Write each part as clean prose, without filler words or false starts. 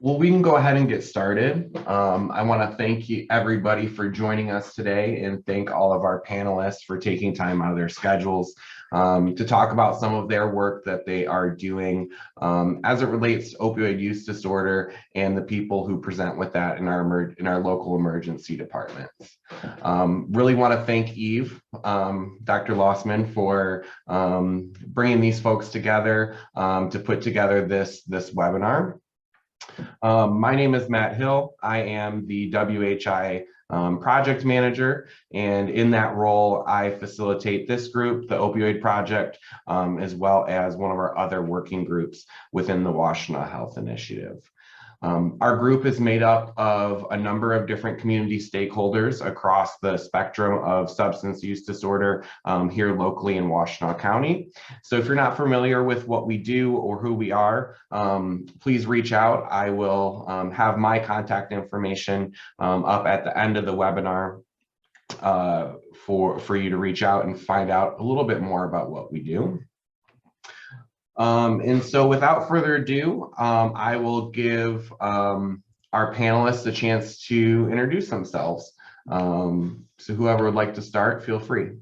Well, we can go ahead and get started. I want to thank everybody for joining us today and thank all of our panelists for taking time out of their schedules to talk about some of their work that they are doing as it relates to opioid use disorder and the people who present with that in our local emergency departments. Really want to thank Eve, Dr. Lossman, for bringing these folks together to put together this webinar. My name is Matt Hill. I am the WHI project manager, and in that role, I facilitate this group, the Opioid Project, as well as one of our other working groups within the Washtenaw Health Initiative. Our group is made up of a number of different community stakeholders across the spectrum of substance use disorder here locally in Washtenaw County. So if you're not familiar with what we do or who we are, please reach out. I will have my contact information up at the end of the webinar for you to reach out and find out a little bit more about what we do. And so without further ado, I will give our panelists a chance to introduce themselves. So whoever would like to start, feel free.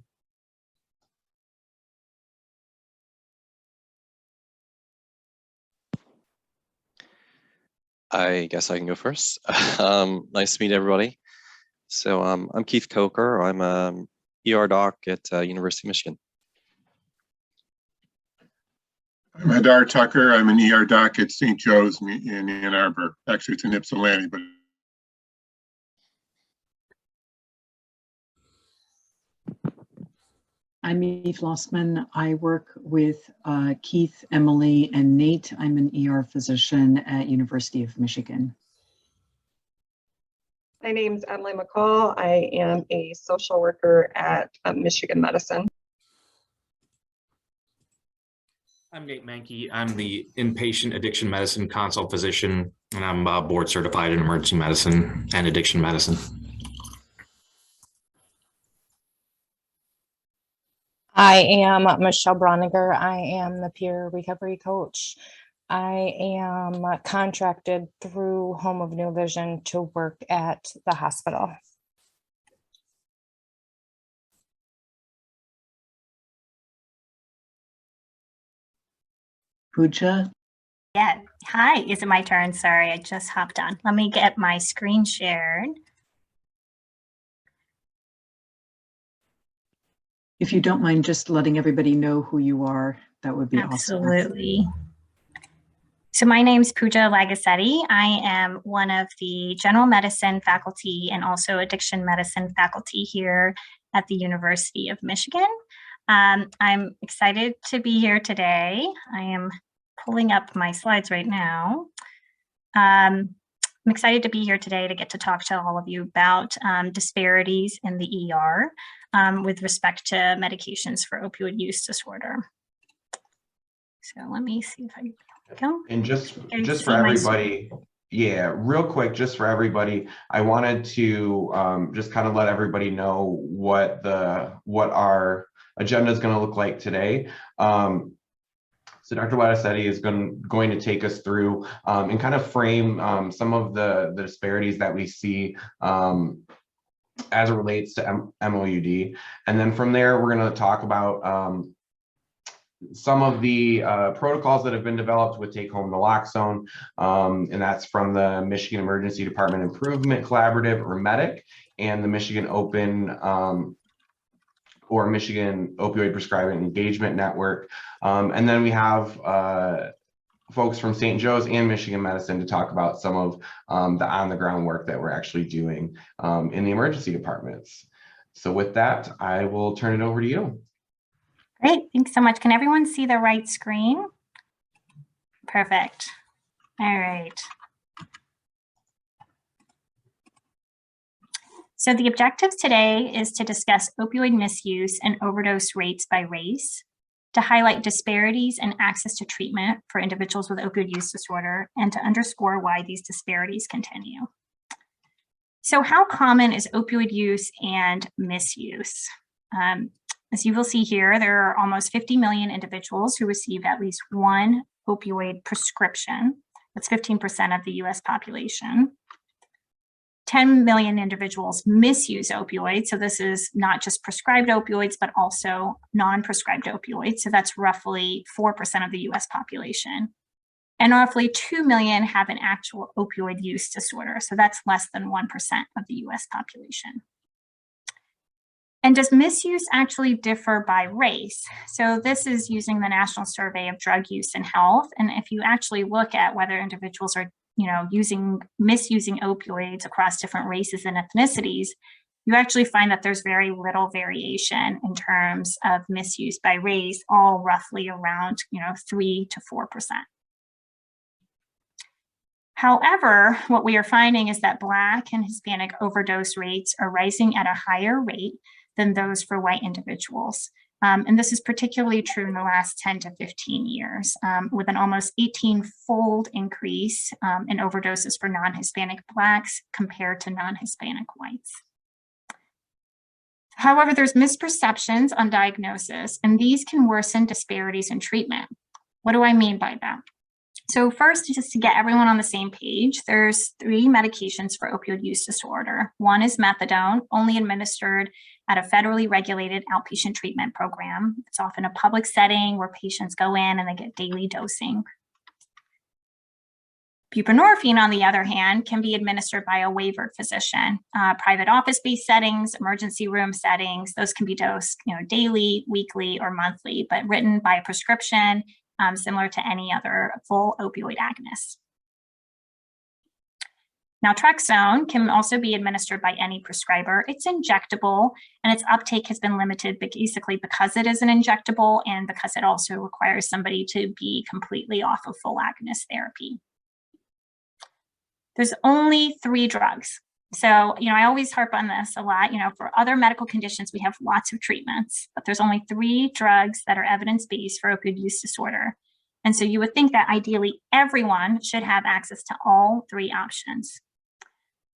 I guess I can go first. Nice to meet everybody. So I'm Keith Coker. I'm an ER doc at University of Michigan. I'm Hadar Tucker. I'm an ER doc at St. Joe's in Ann Arbor. Actually, it's in Ypsilanti, but I'm Eve Lossman. I work with Keith, Emily, and Nate. I'm an ER physician at University of Michigan. My name's Emily McCall. I am a social worker at Michigan Medicine. I'm Nate Mankey. I'm the inpatient addiction medicine consult physician, and I'm board certified in emergency medicine and addiction medicine. I am Michelle Broniger. I am the peer recovery coach. I am contracted through Home of New Vision to work at the hospital. Pooja? Yeah, hi, is it my turn? Sorry, I just hopped on. Let me get my screen shared. If you don't mind just letting everybody know who you are, that would be awesome. Absolutely. So my name's Pooja Lagasetti. I am one of the general medicine faculty and also addiction medicine faculty here at the University of Michigan. I'm excited to be here today. I am pulling up my slides right now. I'm excited to be here today to get to talk to all of you about disparities in the ER with respect to medications for opioid use disorder. So let me see if I go. And just for everybody, yeah, real quick, just for everybody, I wanted to just kind of let everybody know what our agenda is going to look like today. So Dr. Lagasetti is going to take us through and kind of frame some of the disparities that we see as it relates to MOUD. And then from there, we're going to talk about some of the protocols that have been developed with Take Home Naloxone, and that's from the Michigan Emergency Department Improvement Collaborative, or MEDIC, and the Michigan Open or Michigan Opioid Prescribing Engagement Network. And then we have folks from St. Joe's and Michigan Medicine to talk about some of the on-the-ground work that we're actually doing in the emergency departments. So with that, I will turn it over to you. Great, thanks so much. Can everyone see the right screen? Perfect. All right. So the objectives today is to discuss opioid misuse and overdose rates by race, to highlight disparities in access to treatment for individuals with opioid use disorder, and to underscore why these disparities continue. So how common is opioid use and misuse? As you will see here, there are almost 50 million individuals who receive at least one opioid prescription That's 15% of the US population. 10 million individuals misuse opioids. So this is not just prescribed opioids, but also non-prescribed opioids. So that's roughly 4% of the US population. And roughly 2 million have an actual opioid use disorder. So that's less than 1% of the US population. And does misuse actually differ by race? So this is using the National Survey of Drug Use and Health. And if you actually look at whether individuals are misusing opioids across different races and ethnicities, you actually find that there's very little variation in terms of misuse by race, all roughly around 3 to 4%. However, what we are finding is that Black and Hispanic overdose rates are rising at a higher rate than those for white individuals. And this is particularly true in the last 10 to 15 years, with an almost 18-fold increase in overdoses for non-Hispanic Blacks compared to non-Hispanic whites. However, there's misperceptions on diagnosis, and these can worsen disparities in treatment. What do I mean by that? So first, just to get everyone on the same page, there's 3 medications for opioid use disorder. One is methadone, only administered at a federally regulated outpatient treatment program. It's often a public setting where patients go in and they get daily dosing. Buprenorphine, on the other hand, can be administered by a waivered physician. Private office-based settings, emergency room settings, those can be dosed daily, weekly, or monthly, but written by prescription, similar to any other full opioid agonist. Naltrexone can also be administered by any prescriber. It's injectable, and its uptake has been limited basically because it is an injectable and because it also requires somebody to be completely off of full agonist therapy. There's only 3 drugs. So, I always harp on this a lot. For other medical conditions, we have lots of treatments, but there's only 3 drugs that are evidence-based for opioid use disorder. And so you would think that ideally everyone should have access to all 3 options.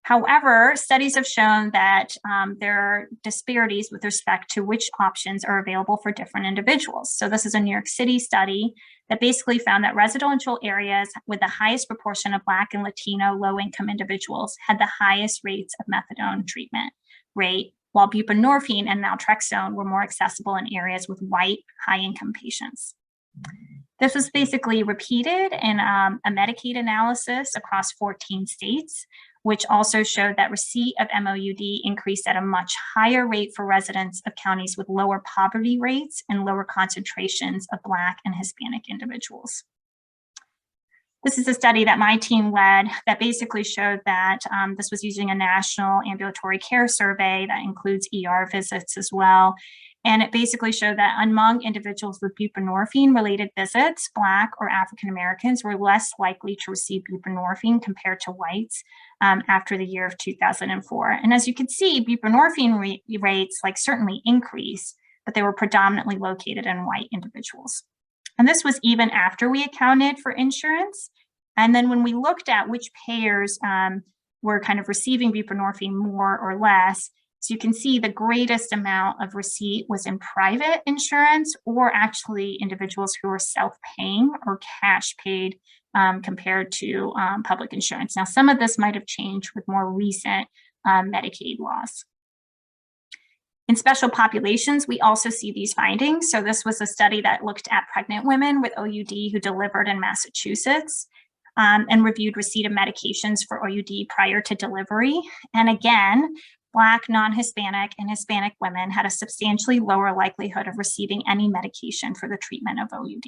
However, studies have shown that there are disparities with respect to which options are available for different individuals. So this is a New York City study that basically found that residential areas with the highest proportion of Black and Latino low-income individuals had the highest rates of methadone treatment rate, while buprenorphine and naltrexone were more accessible in areas with white, high-income patients. This was basically repeated in a Medicaid analysis across 14 states, which also showed that receipt of MOUD increased at a much higher rate for residents of counties with lower poverty rates and lower concentrations of Black and Hispanic individuals. This is a study that my team led that basically showed that this was using a national ambulatory care survey that includes ER visits as well. And it basically showed that among individuals with buprenorphine-related visits, Black or African Americans were less likely to receive buprenorphine compared to whites after the year of 2004. And as you can see, buprenorphine rates certainly increased, but they were predominantly located in white individuals. And this was even after we accounted for insurance. And then when we looked at which payers were kind of receiving buprenorphine more or less, so you can see the greatest amount of receipt was in private insurance or actually individuals who were self-paying or cash paid compared to public insurance. Now, some of this might have changed with more recent Medicaid laws. In special populations, we also see these findings. So this was a study that looked at pregnant women with OUD who delivered in Massachusetts and reviewed receipt of medications for OUD prior to delivery. And again, Black, non-Hispanic, and Hispanic women had a substantially lower likelihood of receiving any medication for the treatment of OUD.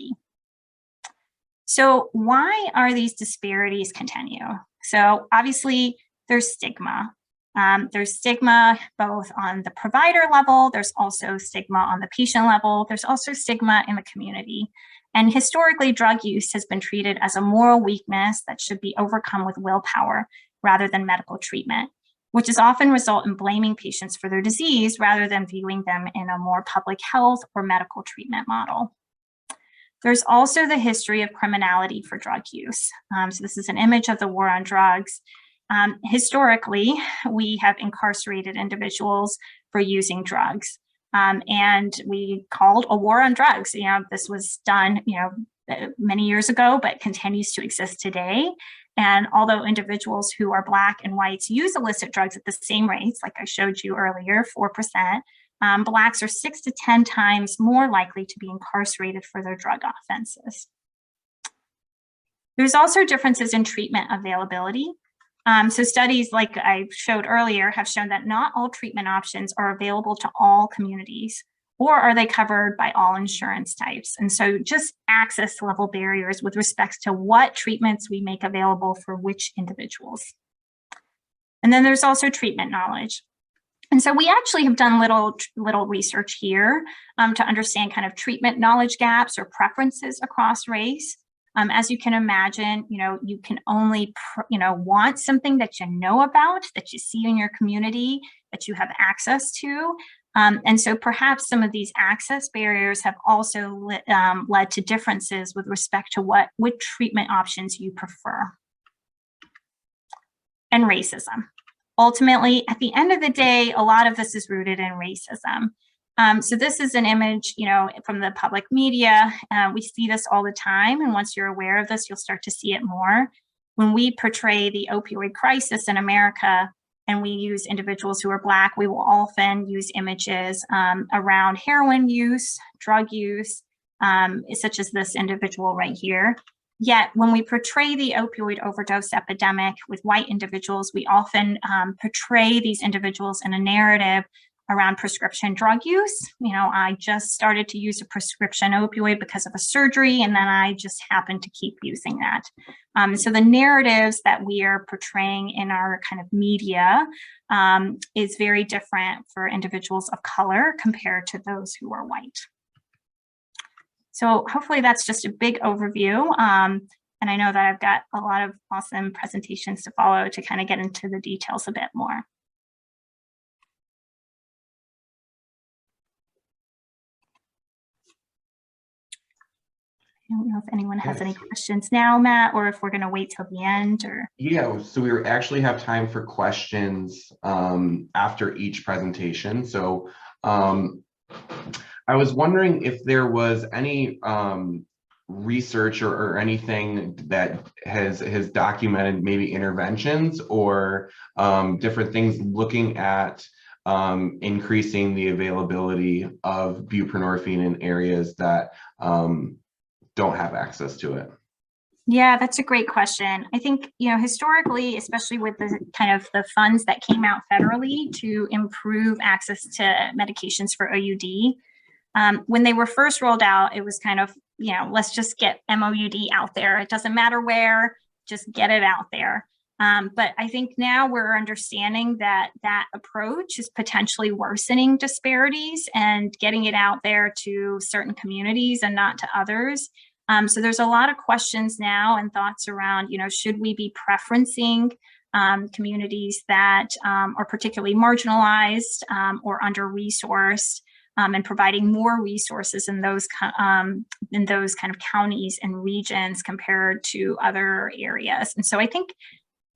So why are these disparities continue? So obviously there's stigma. There's stigma both on the provider level, there's also stigma on the patient level, there's also stigma in the community. And historically, drug use has been treated as a moral weakness that should be overcome with willpower rather than medical treatment, which is often result in blaming patients for their disease rather than viewing them in a more public health or medical treatment model. There's also the history of criminality for drug use. So this is an image of the war on drugs. Historically, we have incarcerated individuals for using drugs. And we called a war on drugs. This was done, many years ago, but continues to exist today. And although individuals who are Black and whites use illicit drugs at the same rates, like I showed you earlier, 4%, Blacks are 6 to 10 times more likely to be incarcerated for their drug offenses. There's also differences in treatment availability. So studies like I showed earlier have shown that not all treatment options are available to all communities, or are they covered by all insurance types? And so just access level barriers with respect to what treatments we make available for which individuals. And then there's also treatment knowledge. And so we actually have done little research here to understand kind of treatment knowledge gaps or preferences across race. As you can imagine, you can only, want something that you know about, that you see in your community, that you have access to. And so perhaps some of these access barriers have also led to differences with respect to what treatment options you prefer. And racism. Ultimately, at the end of the day, a lot of this is rooted in racism. So this is an image, from the public media. We see this all the time. And once you're aware of this, you'll start to see it more. When we portray the opioid crisis in America and we use individuals who are Black, we will often use images around heroin use, drug use, such as this individual right here. Yet when we portray the opioid overdose epidemic with white individuals, we often portray these individuals in a narrative around prescription drug use. I just started to use a prescription opioid because of a surgery, and then I just happened to keep using that. So the narratives that we are portraying in our kind of media is very different for individuals of color compared to those who are white. So hopefully that's just a big overview. And I know that I've got a lot of awesome presentations to follow to kind of get into the details a bit more. I don't know if anyone has any questions now, Matt, or if we're going to wait till the end. Or Yeah, so we actually have time for questions after each presentation. So I was wondering if there was any research or anything that has documented maybe interventions or different things looking at increasing the availability of buprenorphine in areas that don't have access to it. Yeah, that's a great question. I think, historically, especially with the kind of the funds that came out federally to improve access to medications for OUD, when they were first rolled out, it was kind of, let's just get MOUD out there. It doesn't matter where, just get it out there. But I think now we're understanding that that approach is potentially worsening disparities and getting it out there to certain communities and not to others. So there's a lot of questions now and thoughts around, should we be preferencing communities that are particularly marginalized or under-resourced, and providing more resources in those kind of counties and regions compared to other areas. And so I think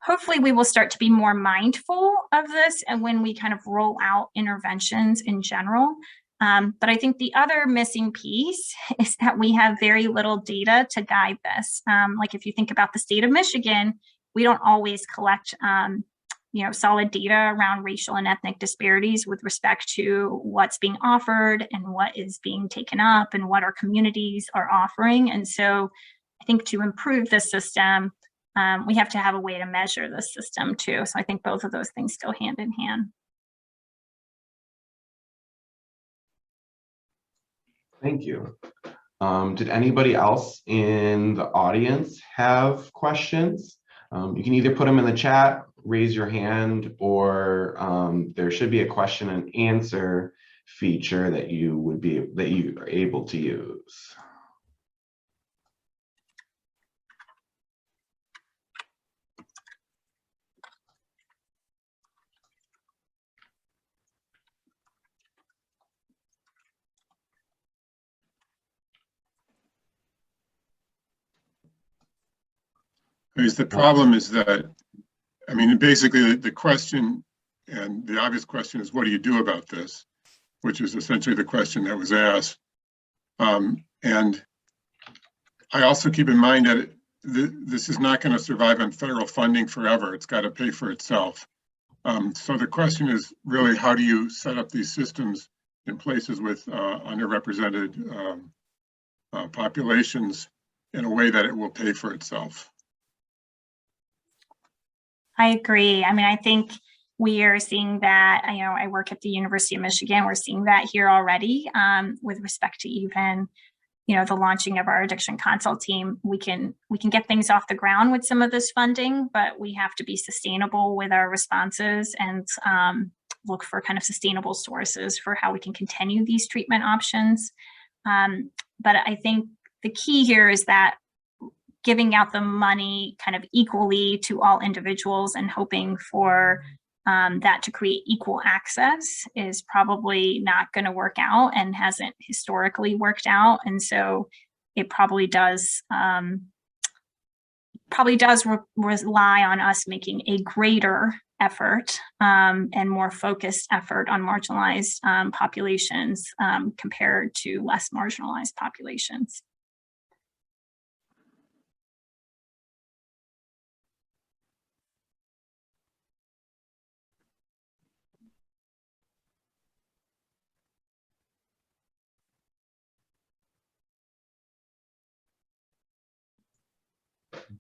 hopefully we will start to be more mindful of this and when we kind of roll out interventions in general. But I think the other missing piece is that we have very little data to guide this. Like if you think about the state of Michigan, we don't always collect solid data around racial and ethnic disparities with respect to what's being offered and what is being taken up and what our communities are offering. And so I think to improve the system, we have to have a way to measure the system too. So I think both of those things go hand in hand. Thank you. Did anybody else in the audience have questions? You can either put them in the chat, raise your hand, or there should be a question and answer feature that you are able to use. The problem is that, basically the question, and the obvious question is, what do you do about this? Which is essentially the question that was asked. And I also keep in mind that this is not going to survive on federal funding forever. It's got to pay for itself. So the question is really, how do you set up these systems in places with underrepresented populations in a way that it will pay for itself? I agree. I mean, I think we are seeing that, you know, I work at the University of Michigan. We're seeing that here already with respect to even, you know, the launching of our addiction consult team. We can get things off the ground with some of this funding, but we have to be sustainable with our responses and look for kind of sustainable sources for how we can continue these treatment options. But I think the key here is that giving out the money kind of equally to all individuals and hoping for that to create equal access is probably not going to work out and hasn't historically worked out. And so it probably does rely on us making a greater effort and more focused effort on marginalized populations compared to less marginalized populations.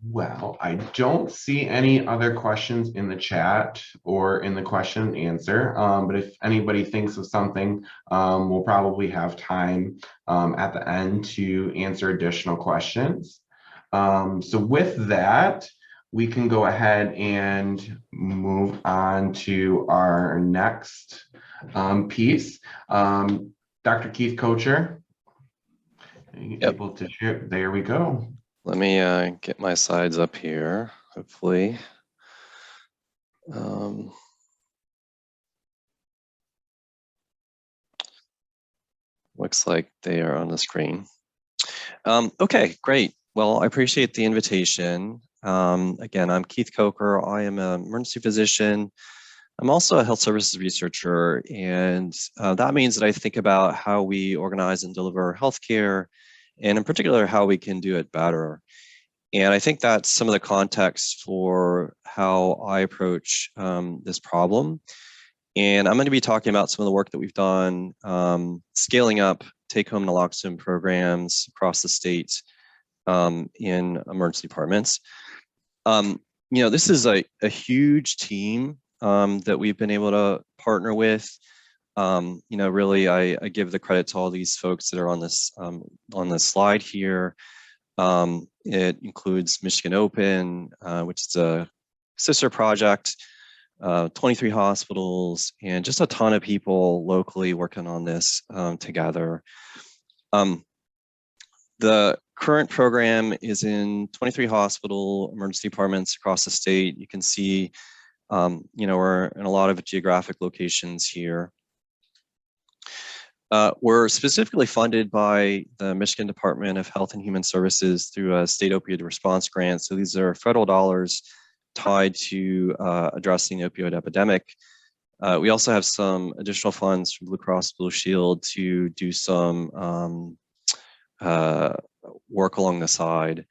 Well, I don't see any other questions in the chat or in the question and answer, but if anybody thinks of something, we'll probably have time at the end to answer additional questions. So with that, we can go ahead and move on to our next piece. Dr. Keith Kocher, are you able to share? There we go. Let me get my slides up here, hopefully. Looks like they are on the screen. Okay, great. Well, I appreciate the invitation. Again, I'm Keith Kocher. I am an emergency physician. I'm also a health services researcher, and that means that I think about how we organize and deliver healthcare, and in particular, how we can do it better. And I think that's some of the context for how I approach this problem. And I'm going to be talking about some of the work that we've done scaling up take-home naloxone programs across the state in emergency departments. You know, this is a huge team that we've been able to partner with. You know, really, I give the credit to all these folks that are on this slide here. It includes Michigan Open, which is a sister project, 23 hospitals, and just a ton of people locally working on this together. The current program is in 23 hospital emergency departments across the state. You can see, you know, we're in a lot of geographic locations here. We're specifically funded by the Michigan Department of Health and Human Services through a state opioid response grant. So these are federal dollars tied to addressing the opioid epidemic. We also have some additional funds from Blue Cross Blue Shield to do some work along the side.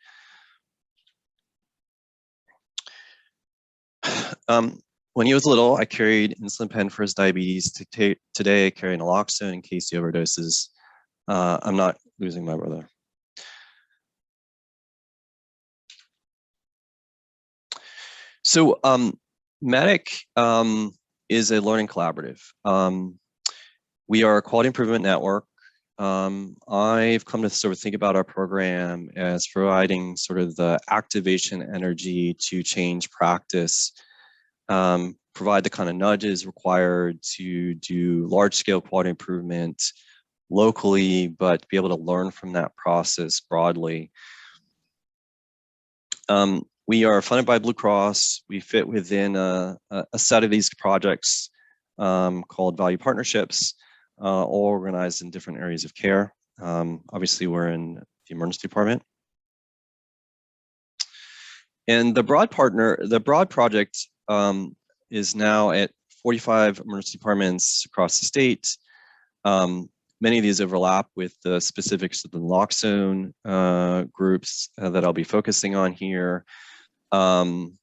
When he was little, I carried insulin pen for his diabetes. Today, I carry naloxone in case he overdoses. I'm not losing my brother. So MEDIC is a learning collaborative. We are a quality improvement network. I've come to sort of think about our program as providing sort of the activation energy to change practice, provide the kind of nudges required to do large-scale quality improvement locally, but be able to learn from that process broadly. We are funded by Blue Cross. We fit within a set of these projects called Value Partnerships, all organized in different areas of care. Obviously, we're in the emergency department. And the broad project is now at 45 emergency departments across the state. Many of these overlap with the specifics of the naloxone groups that I'll be focusing on here, and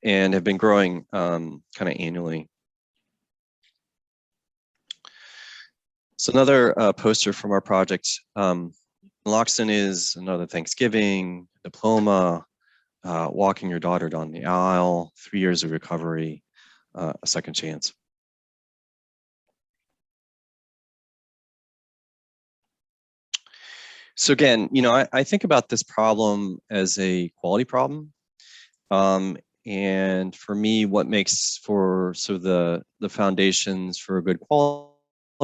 have been growing kind of annually. So another poster from our project, naloxone is another Thanksgiving, diploma, walking your daughter down the aisle, 3 years of recovery, a second chance. So again, I think about this problem as a quality problem. And for me, what makes for sort of the foundations for a good quality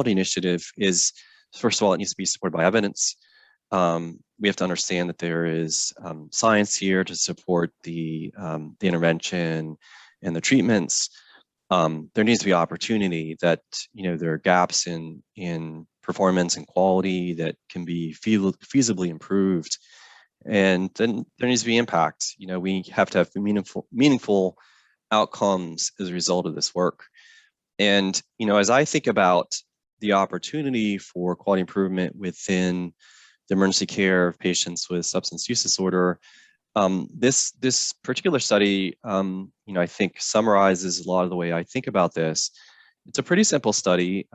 initiative is, first of all, it needs to be supported by evidence. We have to understand that there is science here to support the intervention and the treatments. There needs to be opportunity that, there are gaps in performance and quality that can be feasibly improved. And then there needs to be impact. We have to have meaningful outcomes as a result of this work. And, as I think about the opportunity for quality improvement within the emergency care of patients with substance use disorder, this particular study, I think summarizes a lot of the way I think about this. It's a pretty simple study.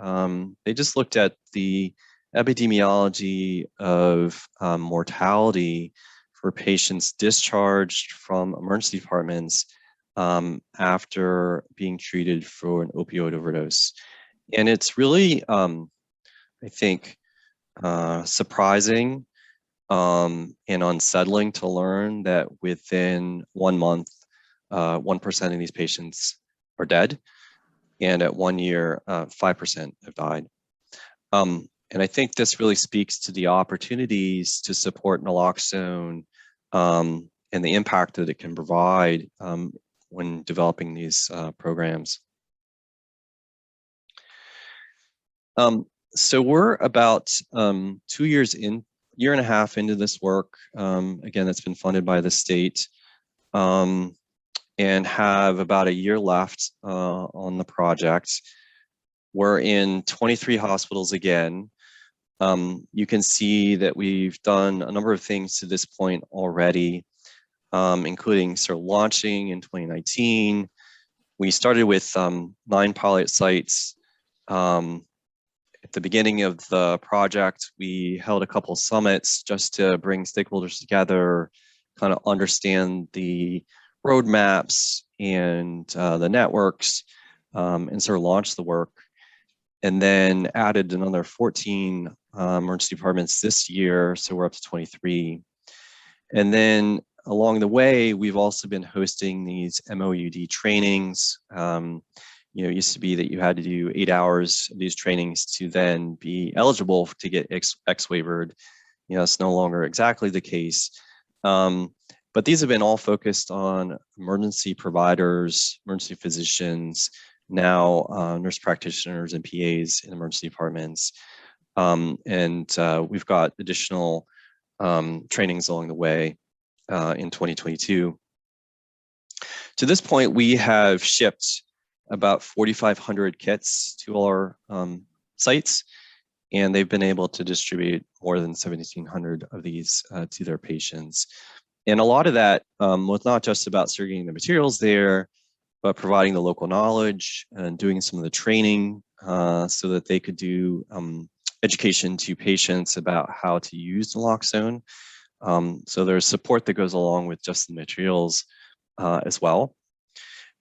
They just looked at the epidemiology of mortality for patients discharged from emergency departments after being treated for an opioid overdose. And it's really, I think, surprising and unsettling to learn that within 1 month, 1% of these patients are dead. And at 1 year, 5% have died. And I think this really speaks to the opportunities to support naloxone and the impact that it can provide when developing these programs. So we're about 2 years in, year and a half into this work. Again, that's been funded by the state, and have about a year left on the project. We're in 23 hospitals again. You can see that we've done a number of things to this point already, including sort of launching in 2019. We started with 9 pilot sites. At the beginning of the project, we held a couple summits just to bring stakeholders together, kind of understand the roadmaps and the networks, and sort of launch the work. And then added another 14 emergency departments this year, so we're up to 23. And then along the way, we've also been hosting these MOUD trainings. It used to be that you had to do 8 hours of these trainings to then be eligible to get X-waivered. It's no longer exactly the case. But these have been all focused on emergency providers, emergency physicians, now nurse practitioners and PAs in emergency departments. And we've got additional trainings along the way in 2022. To this point, we have shipped about 4,500 kits to all our sites, and they've been able to distribute more than 1,700 of these to their patients. And a lot of that was not just about circulating the materials there, but providing the local knowledge and doing some of the training so that they could do education to patients about how to use naloxone. So there's support that goes along with just the materials as well.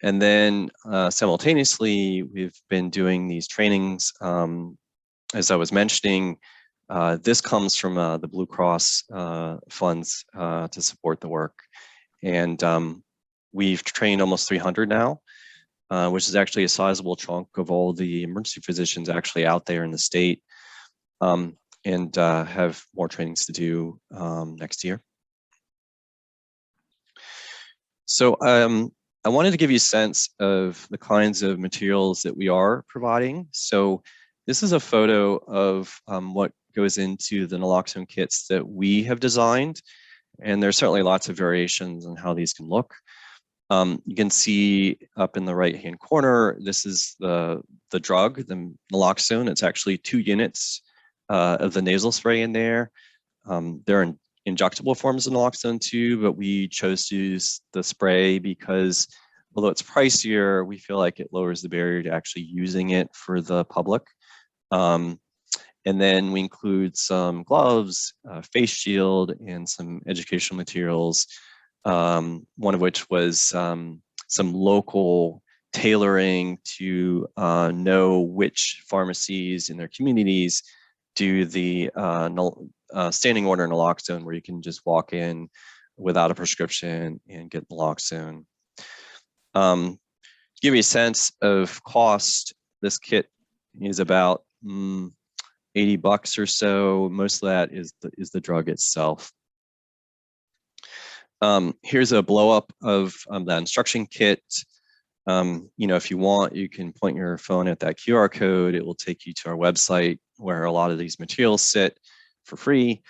And then simultaneously, we've been doing these trainings. As I was mentioning, this comes from the Blue Cross funds to support the work. And we've trained almost 300 now, which is actually a sizable chunk of all the emergency physicians actually out there in the state, and have more trainings to do next year. So I wanted to give you a sense of the kinds of materials that we are providing. So this is a photo of what goes into the naloxone kits that we have designed. And there's certainly lots of variations on how these can look. You can see up in the right-hand corner, this is the drug, the naloxone. It's actually 2 units of the nasal spray in there. There are injectable forms of naloxone too, but we chose to use the spray because although it's pricier, we feel like it lowers the barrier to actually using it for the public. And then we include some gloves, face shield, and some educational materials, one of which was some local tailoring to know which pharmacies in their communities do the standing order naloxone, where you can just walk in without a prescription and get naloxone. To give you a sense of cost, this kit is about $80 or so. Most of that is the drug itself. Here's a blow up of the instruction kit. If you want, you can point your phone at that QR code. It will take you to our website where a lot of these materials sit for free.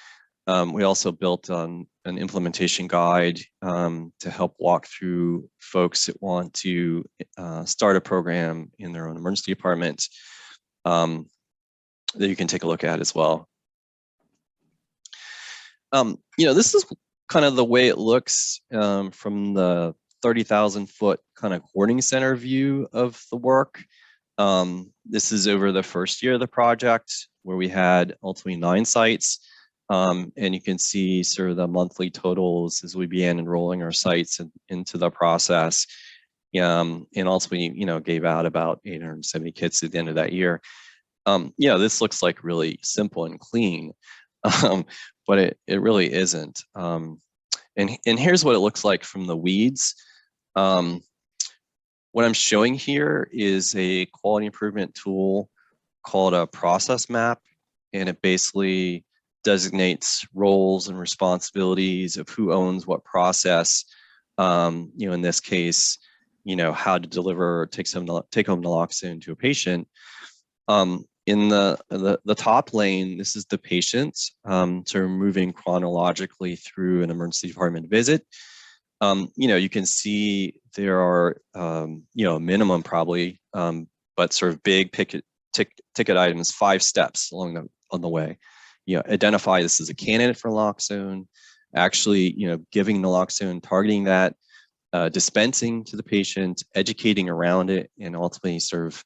We also built an implementation guide to help walk through folks that want to start a program in their own emergency department that you can take a look at as well. This is kind of the way it looks from the 30,000 foot kind of coordinating center view of the work. This is over the first year of the project, where we had ultimately 9 sites. And you can see sort of the monthly totals as we began enrolling our sites into the process. And ultimately, gave out about 870 kits at the end of that year. This looks like really simple and clean, but it really isn't. And here's what it looks like from the weeds. What I'm showing here is a quality improvement tool called a process map, and it basically designates roles and responsibilities of who owns what process. In this case, how to deliver or take home naloxone to a patient. In the top lane, this is the patient, so moving chronologically through an emergency department visit. You can see there are, minimum probably, but sort of big ticket items, 5 steps on the way. Identify this as a candidate for naloxone, actually, giving naloxone, targeting that, dispensing to the patient, educating around it, and ultimately sort of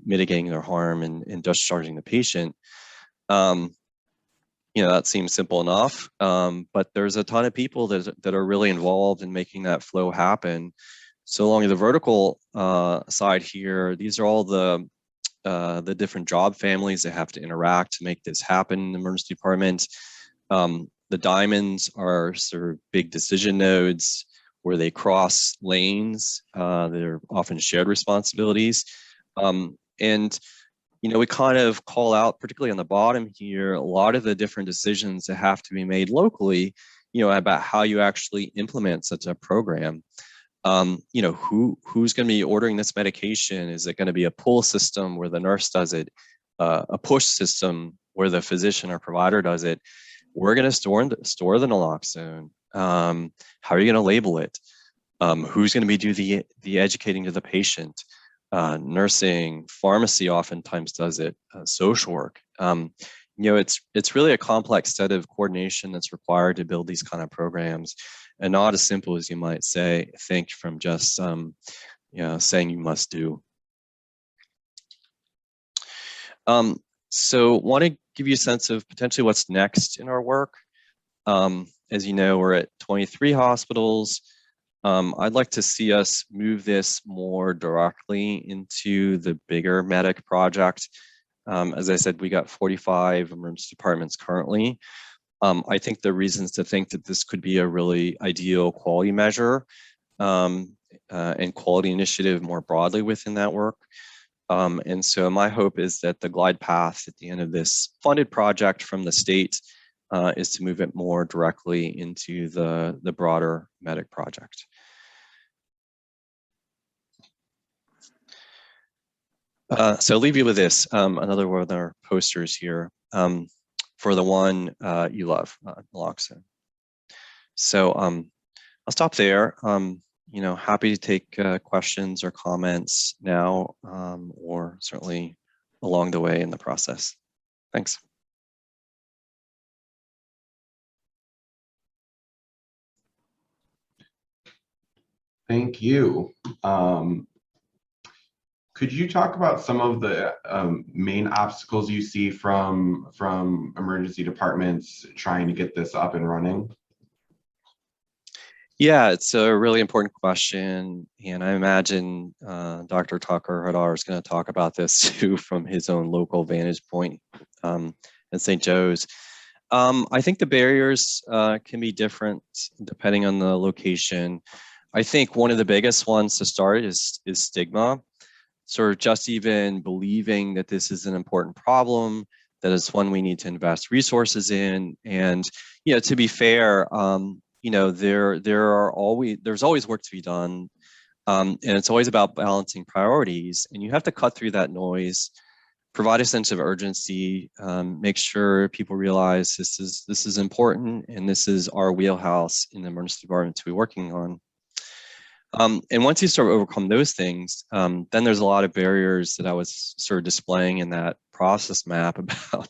mitigating their harm and discharging the patient. That seems simple enough, but there's a ton of people that are really involved in making that flow happen. So along the vertical side here, these are all the different job families that have to interact to make this happen in the emergency department. The diamonds are sort of big decision nodes where they cross lanes. They're often shared responsibilities. We kind of call out, particularly on the bottom here, a lot of the different decisions that have to be made locally, about how you actually implement such a program. Who's going to be ordering this medication? Is it going to be a pull system where the nurse does it, a push system where the physician or provider does it? We're going to store the naloxone. How are you going to label it? Who's going to do the educating to the patient? Nursing, pharmacy oftentimes does it, social work. It's really a complex set of coordination that's required to build these kind of programs, and not as simple as you might think from just saying you must do. So want to give you a sense of potentially what's next in our work. As you know, we're at 23 hospitals. I'd like to see us move this more directly into the bigger medic project. As I said, we got 45 emergency departments currently. I think the reasons to think that this could be a really ideal quality measure and quality initiative more broadly within that work. And so my hope is that the glide path at the end of this funded project from the state is to move it more directly into the broader medic project. So I'll leave you with this, another one of our posters here for the one you love, naloxone. So I'll stop there. Happy to take questions or comments now, or certainly along the way in the process. Thanks. Thank you. Could you talk about some of the main obstacles you see from emergency departments trying to get this up and running? Yeah, it's a really important question. And I imagine Dr. Tucker Hadar is going to talk about this too from his own local vantage point at St. Joe's. I think the barriers can be different depending on the location. I think one of the biggest ones to start is stigma. Sort of just even believing that this is an important problem, that it's one we need to invest resources in. And, you know, to be fair, you know, there's always work to be done. And it's always about balancing priorities, and you have to cut through that noise, provide a sense of urgency, make sure people realize this is important, and this is our wheelhouse in the emergency department to be working on. And once you start to overcome those things, then there's a lot of barriers that I was sort of displaying in that process map about,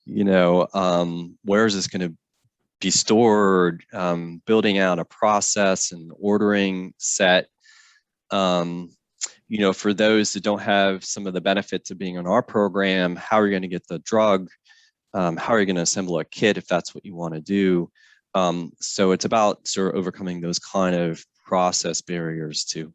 you know, where is this going to be stored, building out a process and ordering set. You know, for those that don't have some of the benefits of being on our program, how are you going to get the drug? How are you going to assemble a kit if that's what you want to do? So it's about sort of overcoming those kind of process barriers too.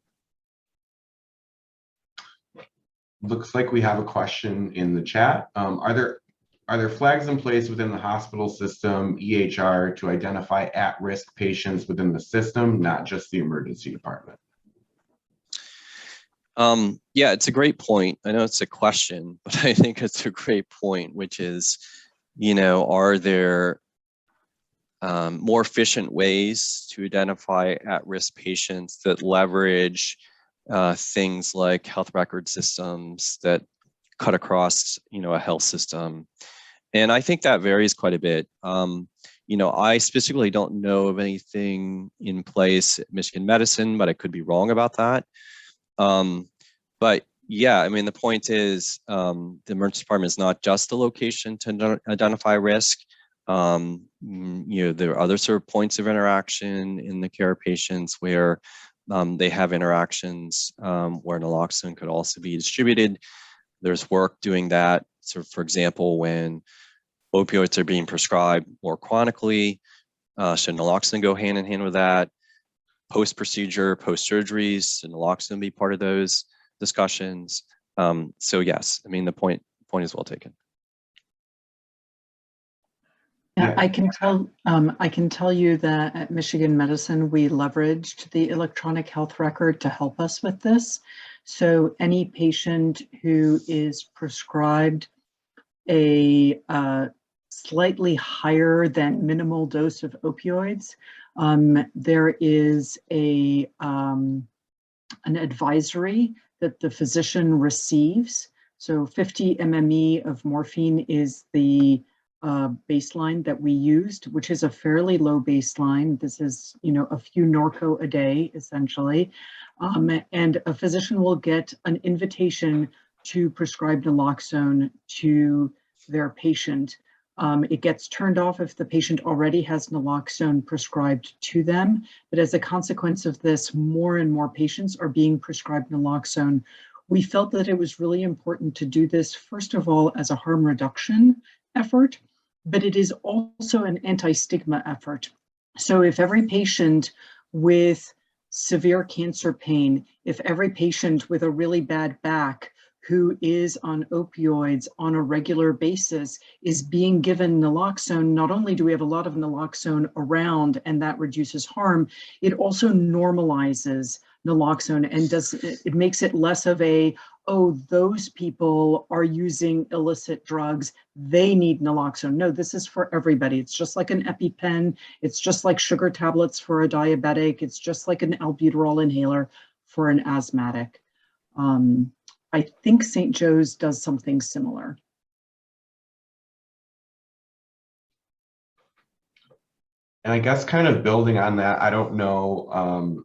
Looks like we have a question in the chat. Are there flags in place within the hospital system, EHR, to identify at-risk patients within the system, not just the emergency department? Yeah, it's a great point. I know it's a question, but I think it's a great point, which is, you know, are there more efficient ways to identify at-risk patients that leverage things like health record systems that cut across, you know, a health system? And I think that varies quite a bit. You know, I specifically don't know of anything in place at Michigan Medicine, but I could be wrong about that. But yeah, I mean, the point is the emergency department is not just a location to identify risk. You know, there are other sort of points of interaction in the care of patients where they have interactions where naloxone could also be distributed. There's work doing that. So for example, when opioids are being prescribed more chronically, should naloxone go hand in hand with that? Post-procedure, post-surgeries, should naloxone be part of those discussions? So yes, I mean, the point is well taken. Yeah, I can tell you that at Michigan Medicine, we leveraged the electronic health record to help us with this. So any patient who is prescribed a slightly higher than minimal dose of opioids, there is an advisory that the physician receives. So 50 MME of morphine is the baseline that we used, which is a fairly low baseline. This is, you know, a few Norco a day, essentially. And a physician will get an invitation to prescribe naloxone to their patient. It gets turned off if the patient already has naloxone prescribed to them. But as a consequence of this, more and more patients are being prescribed naloxone. We felt that it was really important to do this, first of all, as a harm reduction effort, but it is also an anti-stigma effort. So if every patient with severe cancer pain, if every patient with a really bad back who is on opioids on a regular basis is being given naloxone, not only do we have a lot of naloxone around and that reduces harm, it also normalizes naloxone and it makes it less of a, oh, those people are using illicit drugs, they need naloxone. No, this is for everybody. It's just like an EpiPen. It's just like sugar tablets for a diabetic. It's just like an albuterol inhaler for an asthmatic. I think St. Joe's does something similar. And I guess kind of building on that, I don't know,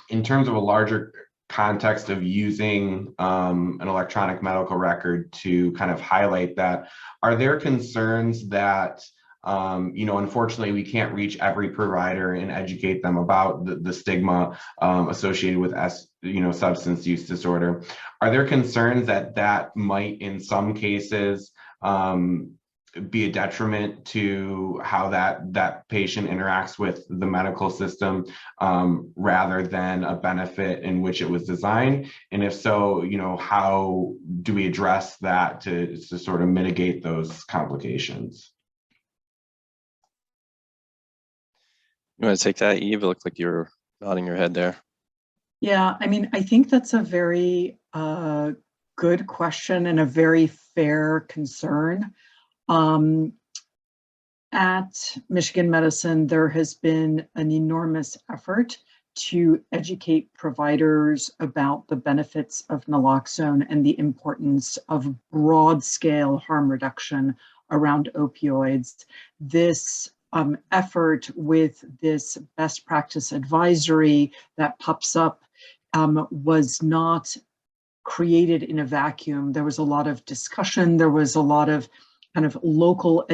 in terms of a larger context of using an electronic medical record to kind of highlight that, are there concerns that Unfortunately, we can't reach every provider and educate them about the stigma associated with substance use disorder. Are there concerns that might, in some cases, be a detriment to how that patient interacts with the medical system, rather than a benefit in which it was designed? And if so, how do we address that to sort of mitigate those complications? You want to take that, Eve? It looked like you were nodding your head there. Yeah, I mean, I think that's a very good question and a very fair concern. At Michigan Medicine, there has been an enormous effort to educate providers about the benefits of naloxone and the importance of broad-scale harm reduction around opioids. This effort with this best practice advisory that pops up was not created in a vacuum. There was a lot of discussion. There was a lot of kind of local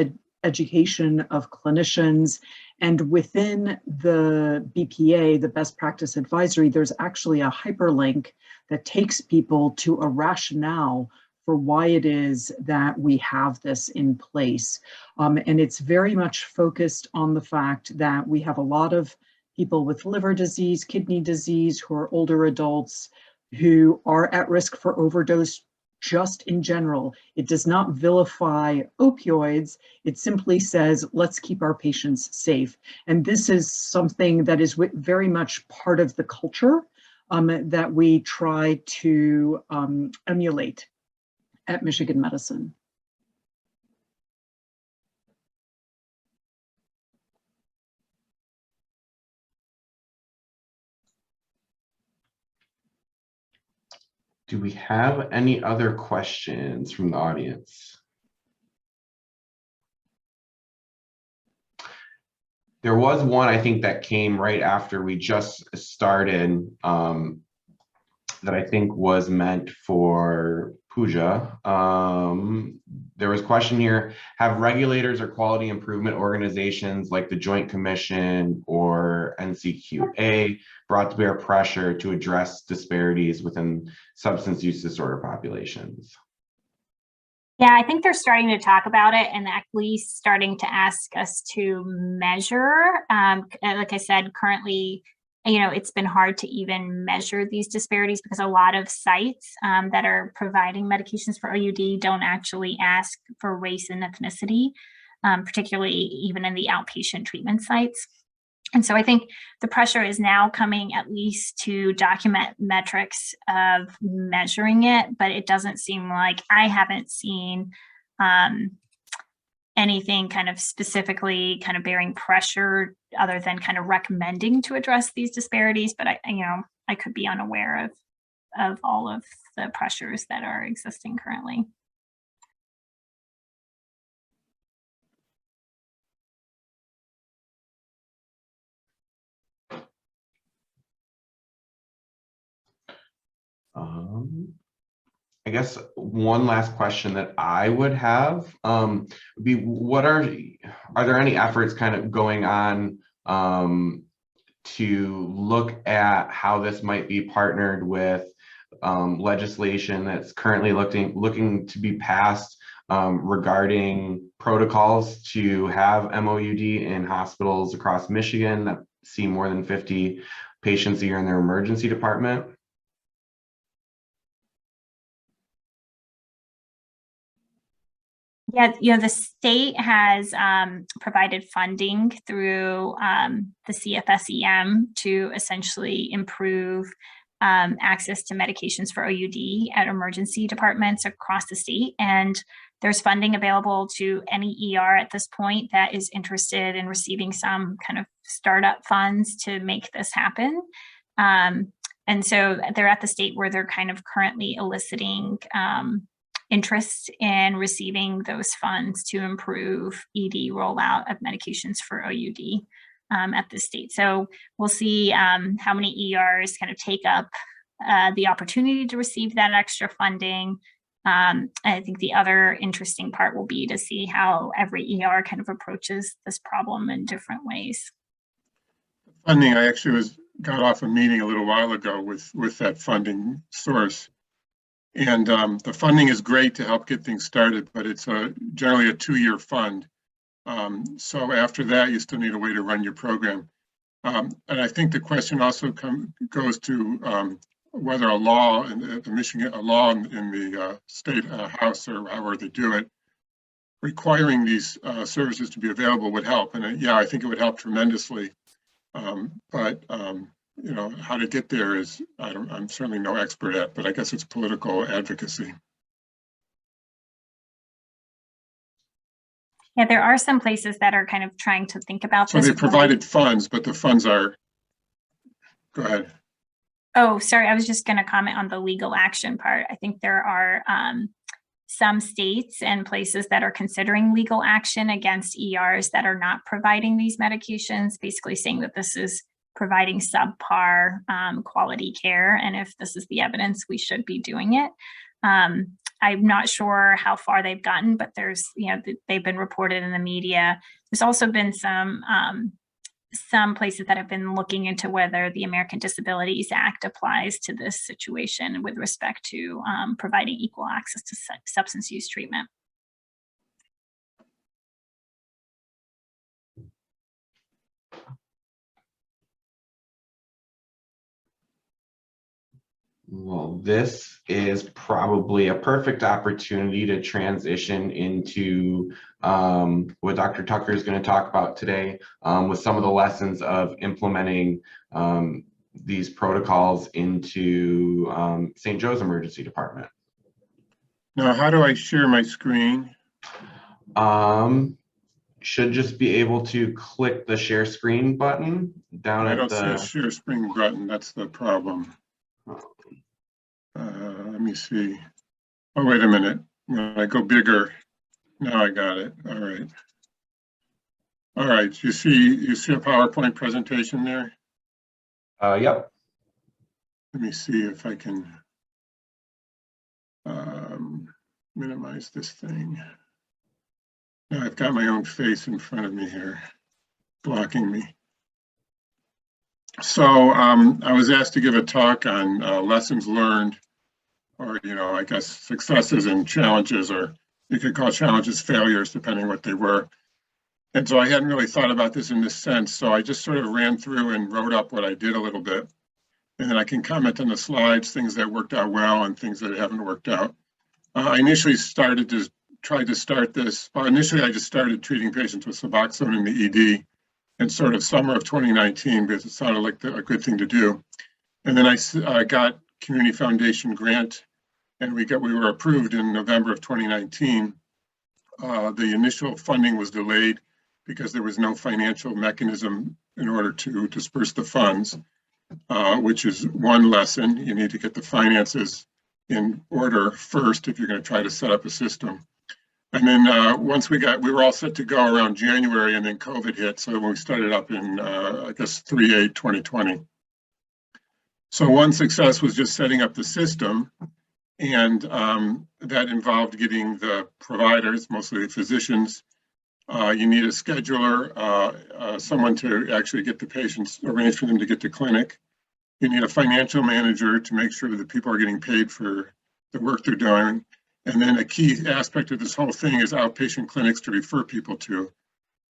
education of clinicians. And within the BPA, the best practice advisory, there's actually a hyperlink that takes people to a rationale for why it is that we have this in place. And it's very much focused on the fact that we have a lot of people with liver disease, kidney disease, who are older adults, who are at risk for overdose just in general. It does not vilify opioids. It simply says, let's keep our patients safe. And this is something that is very much part of the culture that we try to emulate at Michigan Medicine. Do we have any other questions from the audience? There was one, I think, that came right after we just started, that I think was meant for Pooja. There was a question here: have regulators or quality improvement organizations like the Joint Commission or NCQA brought to bear pressure to address disparities within substance use disorder populations? Yeah, I think they're starting to talk about it and at least starting to ask us to measure. Like I said, currently, it's been hard to even measure these disparities because a lot of sites that are providing medications for OUD don't actually ask for race and ethnicity, particularly even in the outpatient treatment sites. And so I think the pressure is now coming at least to document metrics of measuring it, but it doesn't seem like, I haven't seen anything kind of specifically kind of bearing pressure other than kind of recommending to address these disparities. But I could be unaware of all of the pressures that are existing currently. I guess one last question that I would have would be, are there any efforts kind of going on to look at how this might be partnered with legislation that's currently looking to be passed regarding protocols to have MOUD in hospitals across Michigan that see more than 50 patients a year in their emergency department? Yeah, the state has provided funding through the CFSEM to essentially improve access to medications for OUD at emergency departments across the state. And there's funding available to any ER at this point that is interested in receiving some kind of startup funds to make this happen. And so they're at the state where they're kind of currently eliciting interest in receiving those funds to improve ED rollout of medications for OUD at the state. So we'll see how many ERs kind of take up the opportunity to receive that extra funding. I think the other interesting part will be to see how every ER kind of approaches this problem in different ways. Funding, I actually got off a meeting a little while ago with that funding source. And the funding is great to help get things started, but it's generally a 2-year fund. So after that, you still need a way to run your program. And I think the question also goes to whether a law in the Michigan, a law in the state house or however they do it, requiring these services to be available would help. And yeah, I think it would help tremendously. But you know, how to get there is, I'm certainly no expert at, but I guess it's political advocacy. Yeah, there are some places that are kind of trying to think about So this. they provided funds, but the funds are, go ahead. Oh, sorry, I was just going to comment on the legal action part. I think there are some states and places that are considering legal action against ERs that are not providing these medications, basically saying that this is providing subpar quality care. And if this is the evidence, we should be doing it. I'm not sure how far they've gotten, but there's, you know, they've been reported in the media. There's also been some places that have been looking into whether the American Disabilities Act applies to this situation with respect to providing equal access to substance use treatment. Well, this is probably a perfect opportunity to transition into what Dr. Tucker is going to talk about today with some of the lessons of implementing these protocols into St. Joe's Emergency Department. Now, how do I share my screen? Should just be able to click the share screen button down I at don't see the a share screen button. That's the problem. Let me see. Oh, wait a minute. When I go bigger, now I got it. All right. All right. You see a PowerPoint presentation there? Yep. Let me see if I can minimize this thing. Now I've got my own face in front of me here, blocking me. So I was asked to give a talk on lessons learned, or, you know, I guess successes and challenges, or you could call challenges failures, depending what they were. And so I hadn't really thought about this in this sense. So I just sort of ran through and wrote up what I did a little bit. And then I can comment on the slides, things that worked out well and things that haven't worked out. I initially tried to start this. Well, initially I just started treating patients with Suboxone in the ED in sort of summer of 2019 because it sounded like a good thing to do. And then I got Community Foundation grant, and we were approved in November of 2019. The initial funding was delayed because there was no financial mechanism in order to disperse the funds, which is one lesson. You need to get the finances in order first if you're going to try to set up a system. And then once we were all set to go around January, and then COVID hit. So when we started up in, I guess, 3/8/2020. So one success was just setting up the system. And that involved getting the providers, mostly the physicians. You need a scheduler, someone to actually get the patients, arrange for them to get to clinic. You need a financial manager to make sure that people are getting paid for the work they're doing. And then a key aspect of this whole thing is outpatient clinics to refer people to.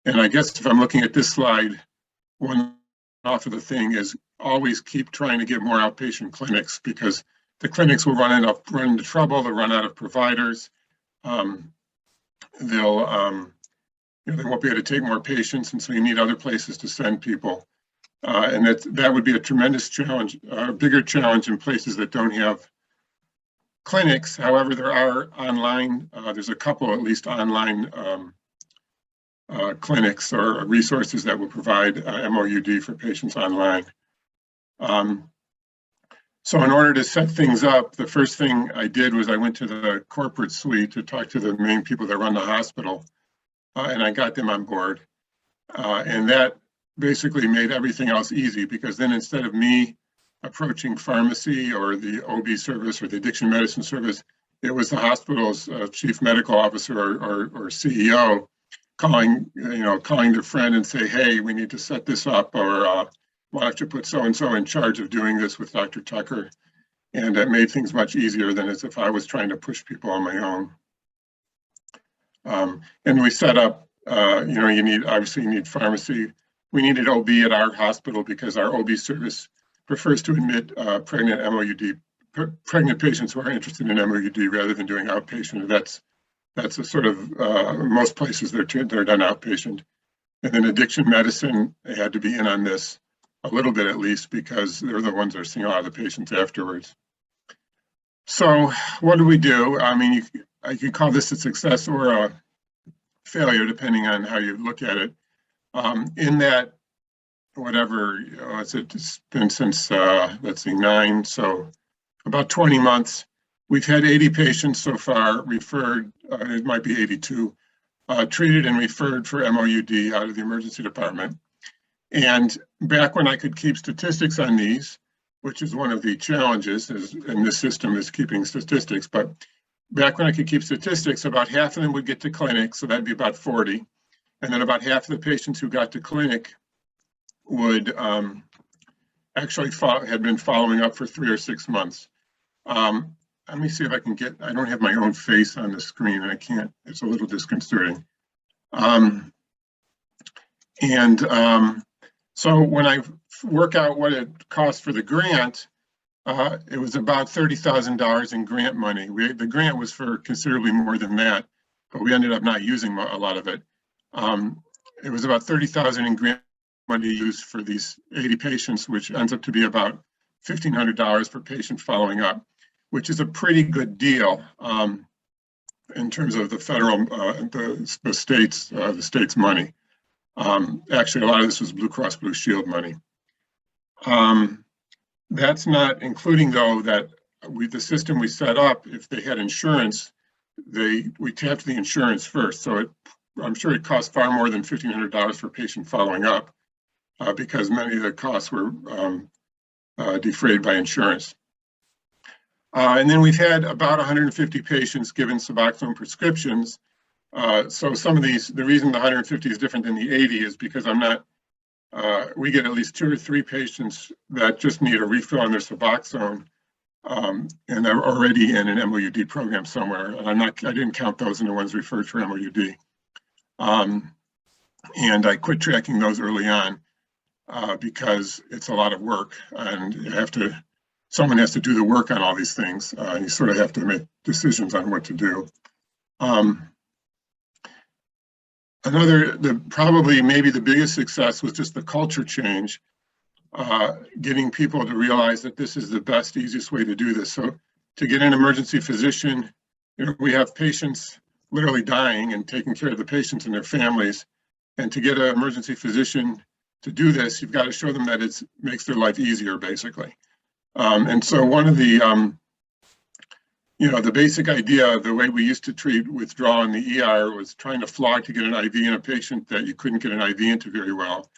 And I guess if I'm looking at this slide, one off of the thing is always keep trying to get more outpatient clinics, because the clinics will run into trouble, they'll run out of providers. They won't be able to take more patients, and so you need other places to send people. And that would be a tremendous challenge, a bigger challenge in places that don't have clinics. However, there are online, there's a couple at least online clinics or resources that will provide MOUD for patients online. So in order to set things up, the first thing I did was I went to the corporate suite to talk to the main people that run the hospital, and I got them on board. And that basically made everything else easy, because then instead of me approaching pharmacy or the OB service or the addiction medicine service, it was the hospital's chief medical officer or CEO calling their friend and say, hey, we need to set this up, or why don't you put so-and-so in charge of doing this with Dr. Tucker? And that made things much easier than as if I was trying to push people on my own. And we set up, you need pharmacy. We needed OB at our hospital because our OB service prefers to admit pregnant patients who are interested in MOUD rather than doing outpatient. That's a sort of, most places they're done outpatient. And then addiction medicine had to be in on this a little bit at least, because they're the ones that are seeing a lot of the patients afterwards. So what do we do? I mean, I could call this a success or a failure, depending on how you look at it. In that, whatever, it's been since, let's see, 9, so about 20 months. We've had 80 patients so far referred, it might be 82, treated and referred for MOUD out of the emergency department. And back when I could keep statistics on these, which is one of the challenges in this system is keeping statistics, but back when I could keep statistics, about half of them would get to clinic, so that'd be about 40. And then about half of the patients who got to clinic would actually had been following up for 3 or 6 months. Let me see if I can get, I don't have my own face on the screen and I can't, it's a little disconcerting. So when I work out what it costs for the grant, it was about $30,000 in grant money. The grant was for considerably more than that, but we ended up not using a lot of it. It was about $30,000 in grant money used for these 80 patients, which ends up to be about $1,500 per patient following up, which is a pretty good deal in terms of the federal, the state's money. Actually, a lot of this was Blue Cross Blue Shield money. That's not including, though, that the system we set up, if they had insurance, we tapped the insurance first. So I'm sure it cost far more than $1,500 per patient following up because many of the costs were defrayed by insurance. And then we've had about 150 patients given Suboxone prescriptions. So some of these, the reason the 150 is different than the 80 is because we get at least 2 or 3 patients that just need a refill on their Suboxone, and they're already in an MOUD program somewhere. And I didn't count those in the ones referred for MOUD. And I quit tracking those early on because it's a lot of work, and someone has to do the work on all these things. You sort of have to make decisions on what to do. Probably maybe the biggest success was just the culture change, getting people to realize that this is the best, easiest way to do this. So to get an emergency physician, we have patients literally dying and taking care of the patients and their families. And to get an emergency physician to do this, you've got to show them that it makes their life easier, basically. And so one of the, the basic idea, the way we used to treat withdrawal in the ER was trying to flog to get an IV in a patient that you couldn't get an IV into very well,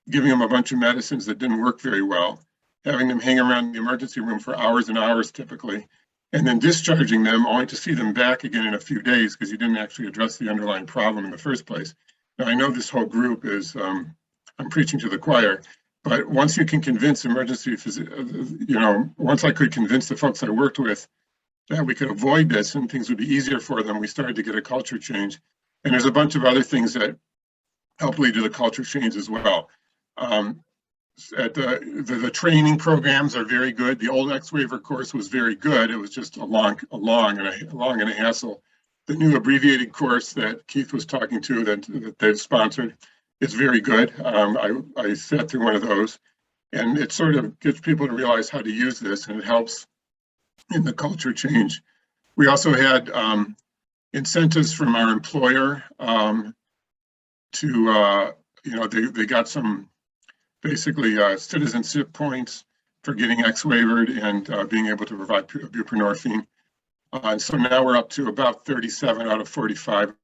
giving them a bunch of medicines that didn't work very well, having them hang around the emergency room for hours and hours typically, and then discharging them only to see them back again in a few days because you didn't actually address the underlying problem in the first place. Now, I know this whole group is, I'm preaching to the choir, but once you can convince emergency physicians, once I could convince the folks I worked with that we could avoid this and things would be easier for them, we started to get a culture change. And there's a bunch of other things that help lead to the culture change as well. The training programs are very good. The old X-Waiver course was very good. It was just a long and a hassle. The new abbreviated course that Keith was talking to that they've sponsored is very good. I sat through one of those, and it sort of gets people to realize how to use this, and it helps in the culture change. We also had incentives from our employer they got some basically citizenship points for getting X-Waivered and being able to provide buprenorphine. And so now we're up to about 37 out of 45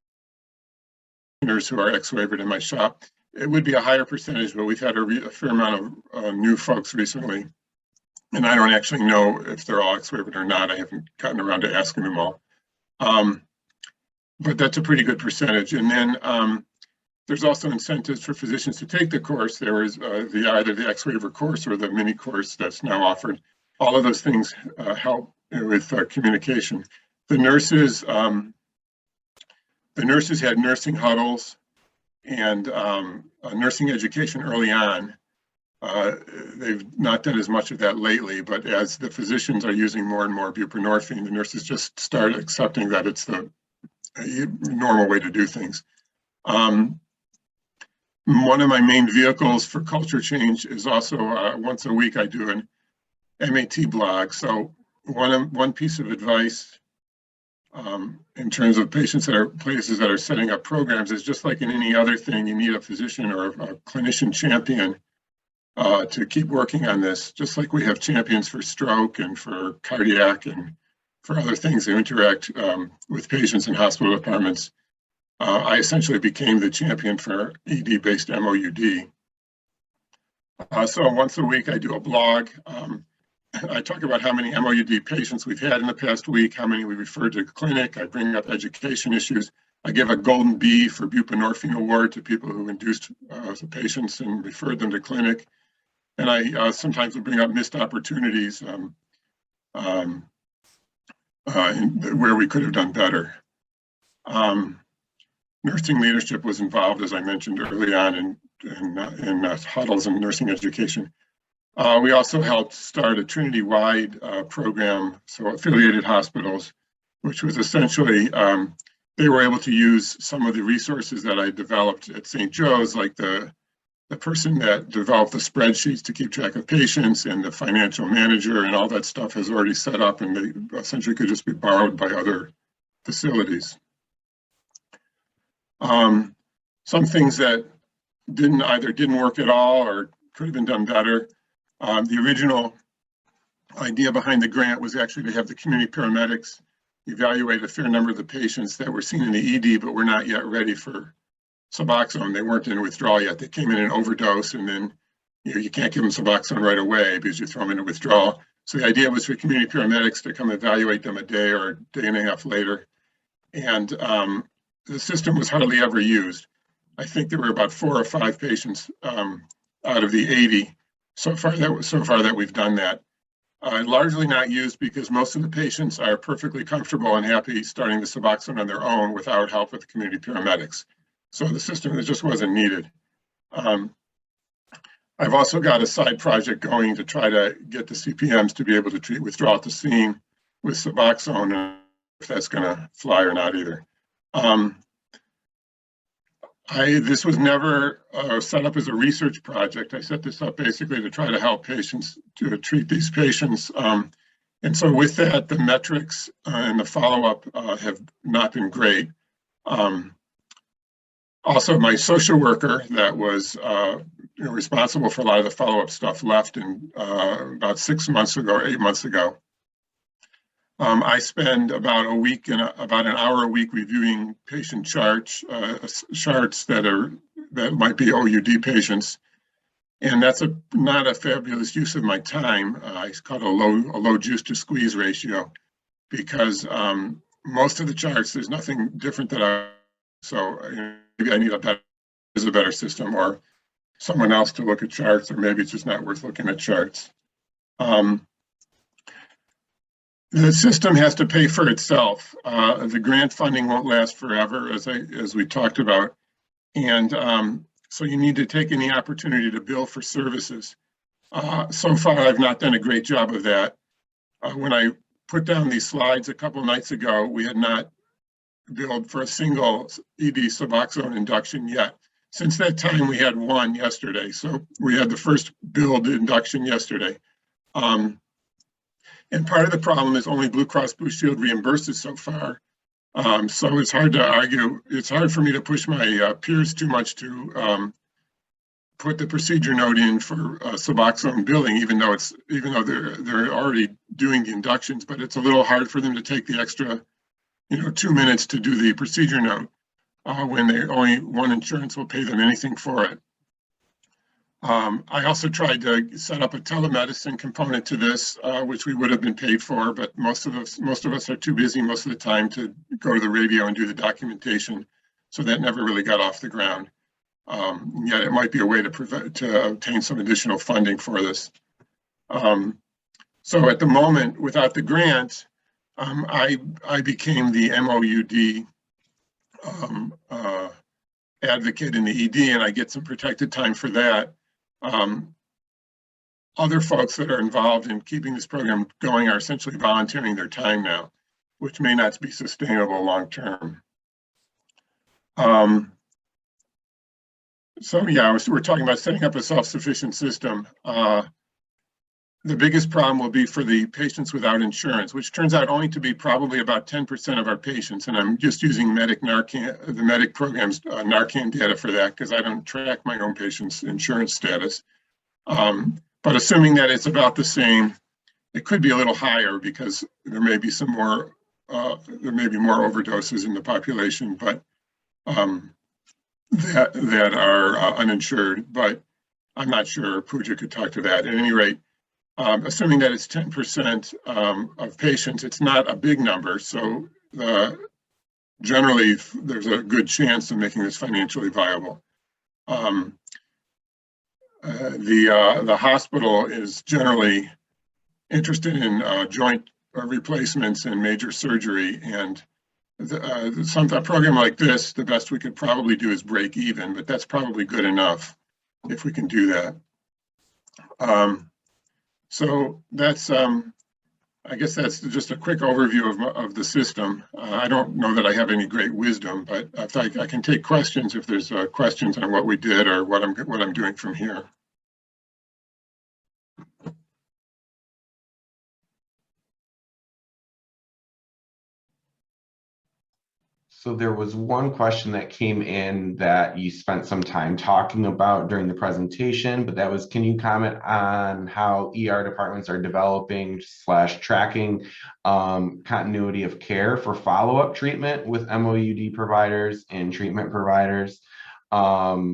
who are X-Waivered in my shop. It would be a higher percentage, but we've had a fair amount of new folks recently. And I don't actually know if they're all X-Waivered or not. I haven't gotten around to asking them all. But that's a pretty good percentage. And then there's also incentives for physicians to take the course. There is either the X-waiver course or the mini course that's now offered. All of those things help with communication. The nurses had nursing huddles and nursing education early on. They've not done as much of that lately, but as the physicians are using more and more buprenorphine, the nurses just start accepting that it's the normal way to do things. One of my main vehicles for culture change is also once a week I do an MAT blog. So one piece of advice in terms of places that are setting up programs is just like in any other thing, you need a physician or a clinician champion to keep working on this, just like we have champions for stroke and for cardiac and for other things that interact with patients in hospital departments. I essentially became the champion for ED-based MOUD. So once a week I do a blog. I talk about how many MOUD patients we've had in the past week, how many we referred to clinic. I bring up education issues. I give a golden B for buprenorphine award to people who induced the patients and referred them to clinic. And I sometimes will bring up missed opportunities where we could have done better. Nursing leadership was involved, as I mentioned early on, in huddles and nursing education. We also helped start a Trinity-wide program, so affiliated hospitals, which was essentially, they were able to use some of the resources that I developed at St. Joe's, like the person that developed the spreadsheets to keep track of patients and the financial manager and all that stuff has already set up, and they essentially could just be borrowed by other facilities. Some things that didn't work at all or could have been done better. The original idea behind the grant was actually to have the community paramedics evaluate a fair number of the patients that were seen in the ED but were not yet ready for Suboxone. They weren't in withdrawal yet. They came in an overdose, and then you can't give them Suboxone right away because you throw them into withdrawal. So the idea was for community paramedics to come evaluate them a day or a day and a half later. And the system was hardly ever used. I think there were about 4 or 5 patients out of the 80 so far that we've done that. Largely not used because most of the patients are perfectly comfortable and happy starting the Suboxone on their own without help with the community paramedics. So the system just wasn't needed. I've also got a side project going to try to get the CPMs to be able to treat withdrawal at the scene with Suboxone, if that's going to fly or not either. This was never set up as a research project. I set this up basically to try to help patients to treat these patients. And so with that, the metrics and the follow-up have not been great. Also, my social worker that was responsible for a lot of the follow-up stuff left in about 6 months ago or 8 months ago. I spend about about an hour a week reviewing patient charts that might be OUD patients, and that's not a fabulous use of my time. It's called a low juice to squeeze ratio, because most of the charts there's nothing different so maybe I need a better system or someone else to look at charts, or maybe it's just not worth looking at charts. The system has to pay for itself. The grant funding won't last forever, as we talked about. And so you need to take any opportunity to bill for services. So far, I've not done a great job of that. When I put down these slides a couple nights ago, we had not billed for a single ED Suboxone induction yet. Since that time, we had one yesterday. So we had the first billed induction yesterday. And part of the problem is only Blue Cross Blue Shield reimburses so far. So it's hard to argue. It's hard for me to push my peers too much to put the procedure note in for Suboxone billing, even though they're already doing the inductions. But it's a little hard for them to take the extra, 2 minutes to do the procedure note when only one insurance will pay them anything for it. I also tried to set up a telemedicine component to this, which we would have been paid for, but most of us are too busy most of the time to go to the radio and do the documentation. So that never really got off the ground. Yet it might be a way to obtain some additional funding for this. So at the moment, without the grant, I became the MOUD advocate in the ED, and I get some protected time for that. Other folks that are involved in keeping this program going are essentially volunteering their time now, which may not be sustainable long term. So yeah, we're talking about setting up a self-sufficient system. The biggest problem will be for the patients without insurance, which turns out only to be probably about 10% of our patients. And I'm just using the Medic program's Narcan data for that because I don't track my own patients' insurance status. But assuming that it's about the same, it could be a little higher because there may be some more, there may be more overdoses in the population, but that are uninsured. But I'm not sure. Pooja could talk to that. At any rate, assuming that it's 10% of patients, it's not a big number. So generally, there's a good chance of making this financially viable. The hospital is generally interested in joint replacements and major surgery. And a program like this, the best we could probably do is break even, but that's probably good enough if we can do that. So that's, I guess that's just a quick overview of the system. I don't know that I have any great wisdom, but I can take questions if there's questions on what we did or what I'm doing from here. So there was one question that came in that you spent some time talking about during the presentation, but that was, can you comment on how ER departments are developing / tracking continuity of care for follow-up treatment with MOUD providers and treatment providers? I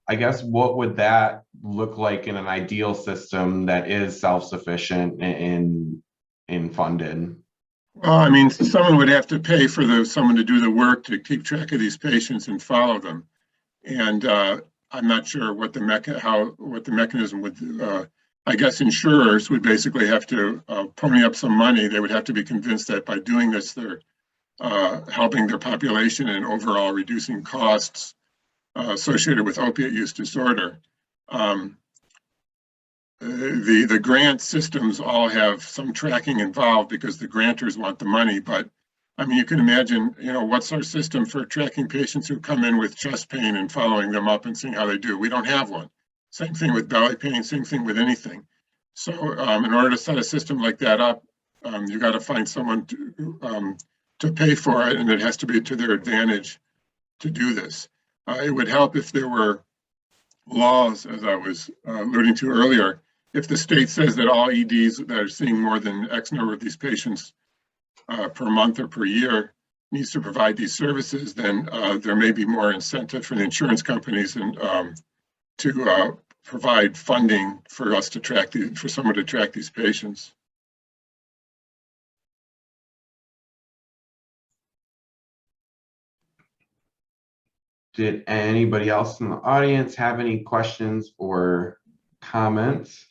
guess what would that look like in an ideal system that is self-sufficient and funded? Well, I mean, someone would have to pay for someone to do the work to keep track of these patients and follow them. And I'm not sure what the mechanism would. I guess insurers would basically have to pony up some money. They would have to be convinced that by doing this, they're helping their population and overall reducing costs associated with opiate use disorder. The grant systems all have some tracking involved because the grantors want the money. But I mean, you can imagine, what's our system for tracking patients who come in with chest pain and following them up and seeing how they do? We don't have one. Same thing with belly pain, same thing with anything. So in order to set a system like that up, you got to find someone to pay for it, and it has to be to their advantage to do this. It would help if there were laws, as I was alluding to earlier. If the state says that all EDs that are seeing more than X number of these patients per month or per year needs to provide these services, then there may be more incentive for the insurance companies and to provide funding for us to track for someone to track these patients. Did anybody else in the audience have any questions or comments?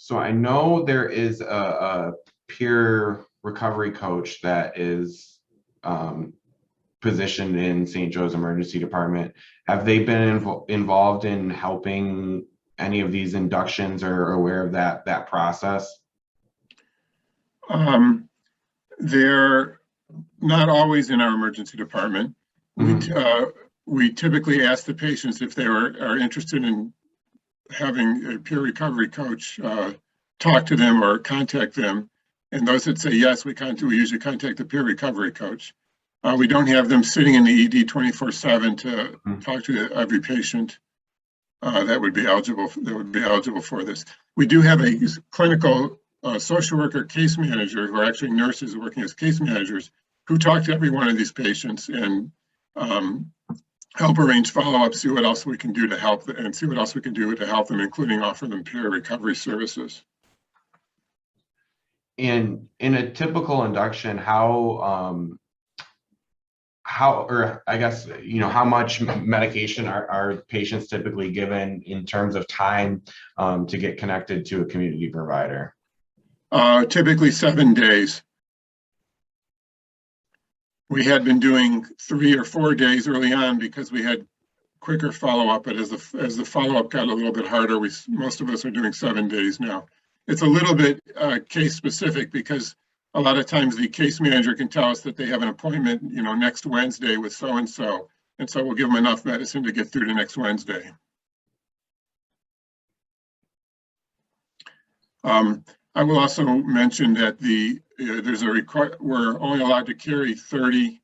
So I know there is a peer recovery coach that is positioned in St. Joe's Emergency Department. Have they been involved in helping any of these inductions or aware of that process? They're not always in our emergency department. Mm-hmm. We typically ask the patients if they are interested in having a peer recovery coach talk to them or contact them. And those that say yes, we usually contact the peer recovery coach. We don't have them sitting in the ED 24/7 to talk to every patient that would be eligible for this. We do have a clinical social worker case manager who are actually nurses working as case managers who talk to every one of these patients and help arrange follow-up, see what else we can do to help them, and see what else we can do to help them, including offer them peer recovery services. In a typical induction, how or I guess, how much medication are patients typically given in terms of time to get connected to a community provider? Typically 7 days. We had been doing 3 or 4 days early on because we had quicker follow-up, but as the follow-up got a little bit harder, most of us are doing 7 days now. It's a little bit case specific because a lot of times the case manager can tell us that they have an appointment, next Wednesday with so-and-so. And so we'll give them enough medicine to get through to next Wednesday. I will also mention that there's a we're only allowed to carry 30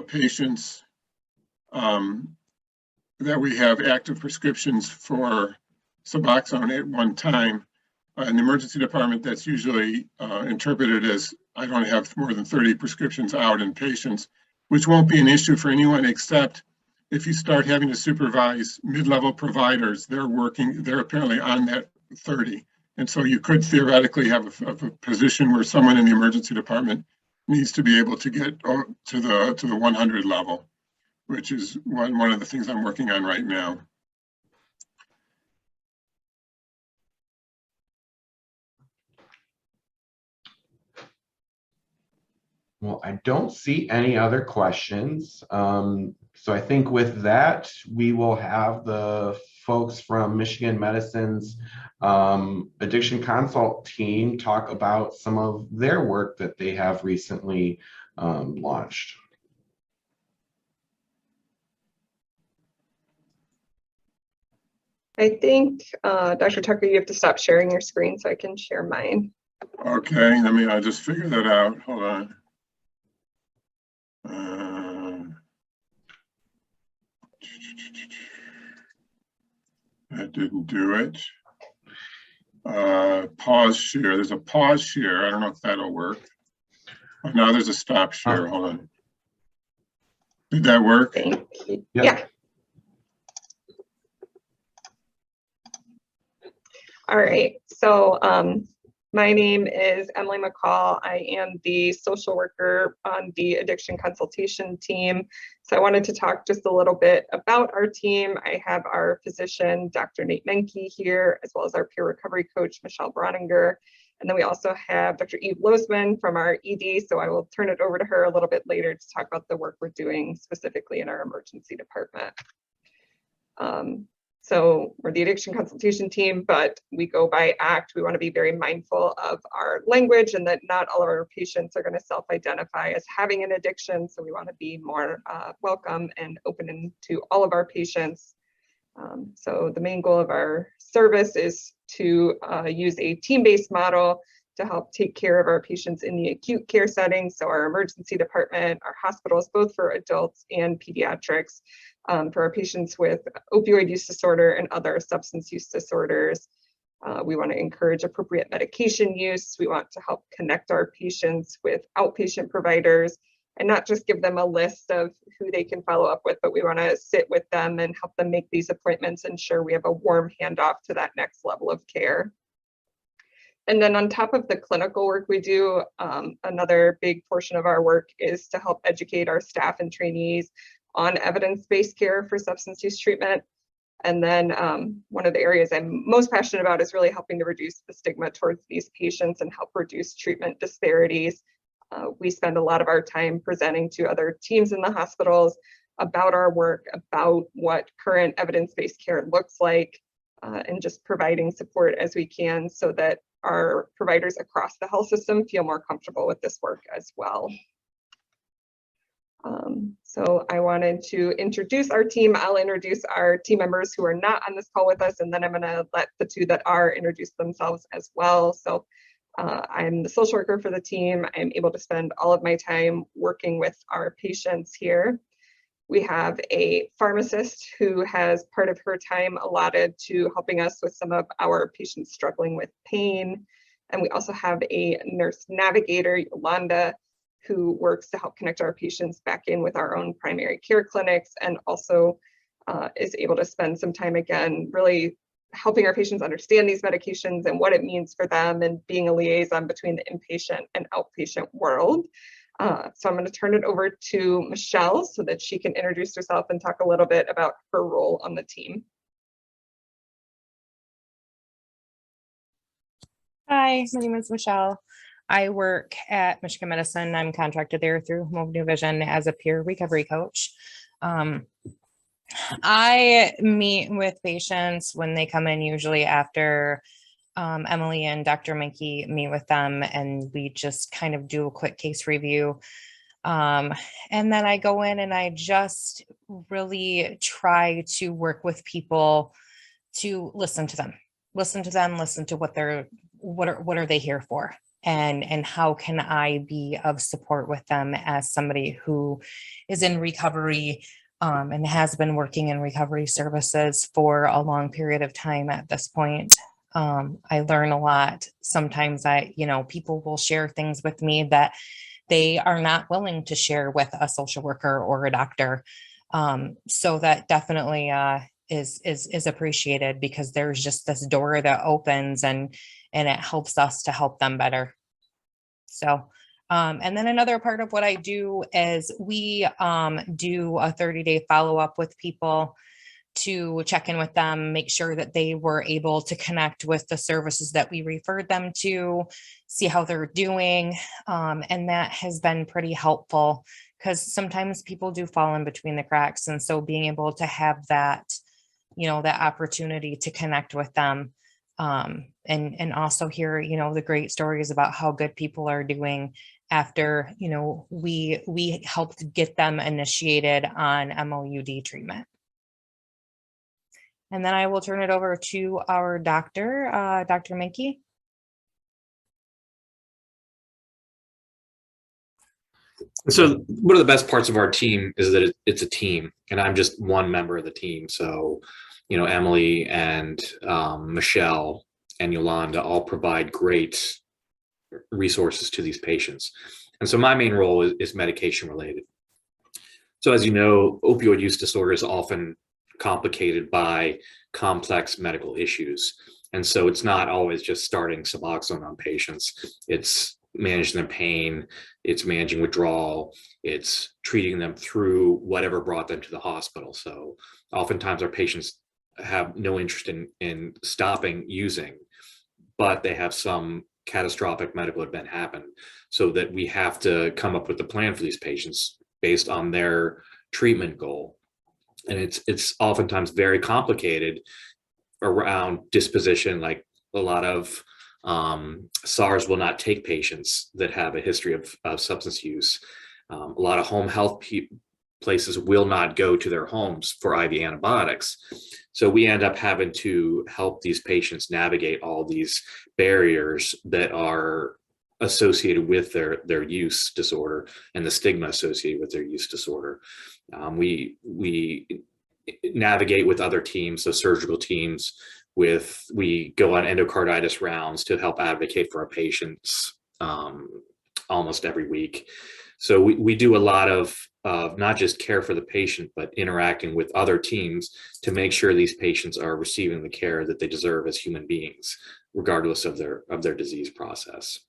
patients that we have active prescriptions for Suboxone at one time. In the emergency department, that's usually interpreted as I don't have more than 30 prescriptions out in patients, which won't be an issue for anyone except if you start having to supervise mid-level providers. They're apparently on that 30. And so you could theoretically have a position where someone in the emergency department needs to be able to get to the 100 level, which is one of the things I'm working on right now. Well, I don't see any other questions. So I think with that, we will have the folks from Michigan Medicine's addiction consult team talk about some of their work that they have recently launched. I think, Dr. Tucker, you have to stop sharing your screen so I can share mine. Okay, I'll just figure that out. Hold on. That didn't do it. Pause share. There's a pause share. I don't know if that'll work. Oh, now there's a stop share. Hold on. Did that work? Thank you. Yep. Yeah. All right. So my name is Emily McCall. I am the social worker on the addiction consultation team. So I wanted to talk just a little bit about our team. I have our physician, Dr. Nate Menke here, as well as our peer recovery coach, Michelle Broninger. And then we also have Dr. Eve Lozman from our ED. So I will turn it over to her a little bit later to talk about the work we're doing specifically in our emergency department. So we're the addiction consultation team, but we go by ACT. We want to be very mindful of our language and that not all of our patients are going to self-identify as having an addiction. So we want to be more welcome and open to all of our patients. So the main goal of our service is to use a team-based model to help take care of our patients in the acute care setting. So our emergency department, our hospitals, both for adults and pediatrics, for our patients with opioid use disorder and other substance use disorders. We want to encourage appropriate medication use. We want to help connect our patients with outpatient providers and not just give them a list of who they can follow up with, but we want to sit with them and help them make these appointments, ensure we have a warm handoff to that next level of care. And then on top of the clinical work we do, another big portion of our work is to help educate our staff and trainees on evidence-based care for substance use treatment. And then one of the areas I'm most passionate about is really helping to reduce the stigma towards these patients and help reduce treatment disparities. We spend a lot of our time presenting to other teams in the hospitals about our work, about what current evidence-based care looks like, and just providing support as we can so that our providers across the health system feel more comfortable with this work as well. So I wanted to introduce our team. I'll introduce our team members who are not on this call with us, and then I'm going to let the two that are introduce themselves as well. So I'm the social worker for the team. I'm able to spend all of my time working with our patients here. We have a pharmacist who has part of her time allotted to helping us with some of our patients struggling with pain. And we also have a nurse navigator, Yolanda, who works to help connect our patients back in with our own primary care clinics, and also is able to spend some time, again, really helping our patients understand these medications and what it means for them, and being a liaison between the inpatient and outpatient world. So I'm going to turn it over to Michelle so that she can introduce herself and talk a little bit about her role on the team. Hi, my name is Michelle. I work at Michigan Medicine. I'm contracted there through MOUD New Vision as a peer recovery coach. I meet with patients when they come in, usually after Emily and Dr. Menke meet with them, and we just kind of do a quick case review. And then I go in and I just really try to work with people to listen to them, listen to what are they here for, and how can I be of support with them as somebody who is in recovery and has been working in recovery services for a long period of time at this point. I learn a lot. Sometimes people will share things with me that they are not willing to share with a social worker or a doctor. So that definitely is appreciated, because there's just this door that opens, and it helps us to help them better. So, and then another part of what I do is we do a 30-day follow-up with people to check in with them, make sure that they were able to connect with the services that we referred them to, see how they're doing. And that has been pretty helpful, because sometimes people do fall in between the cracks. And so being able to have that, that opportunity to connect with them, and also hear, the great stories about how good people are doing after, we helped get them initiated on MOUD treatment. And then I will turn it over to our doctor, Dr. Menke. So one of the best parts of our team is that it's a team, and I'm just one member of the team. So, Emily and Michelle and Yolanda all provide great resources to these patients. And so my main role is medication related. So as you know, opioid use disorder is often complicated by complex medical issues. And so it's not always just starting Suboxone on patients. It's managing their pain, it's managing withdrawal, it's treating them through whatever brought them to the hospital. So oftentimes our patients have no interest in stopping using, but they have some catastrophic medical event happen, so that we have to come up with a plan for these patients based on their treatment goal. And it's oftentimes very complicated around disposition. Like a lot of SARS will not take patients that have a history of substance use. A lot of home health places will not go to their homes for IV antibiotics. So we end up having to help these patients navigate all these barriers that are associated with their use disorder and the stigma associated with their use disorder. We navigate with other teams, so surgical teams, we go on endocarditis rounds to help advocate for our patients almost every week. So we do a lot of not just care for the patient, but interacting with other teams to make sure these patients are receiving the care that they deserve as human beings, regardless of their disease process.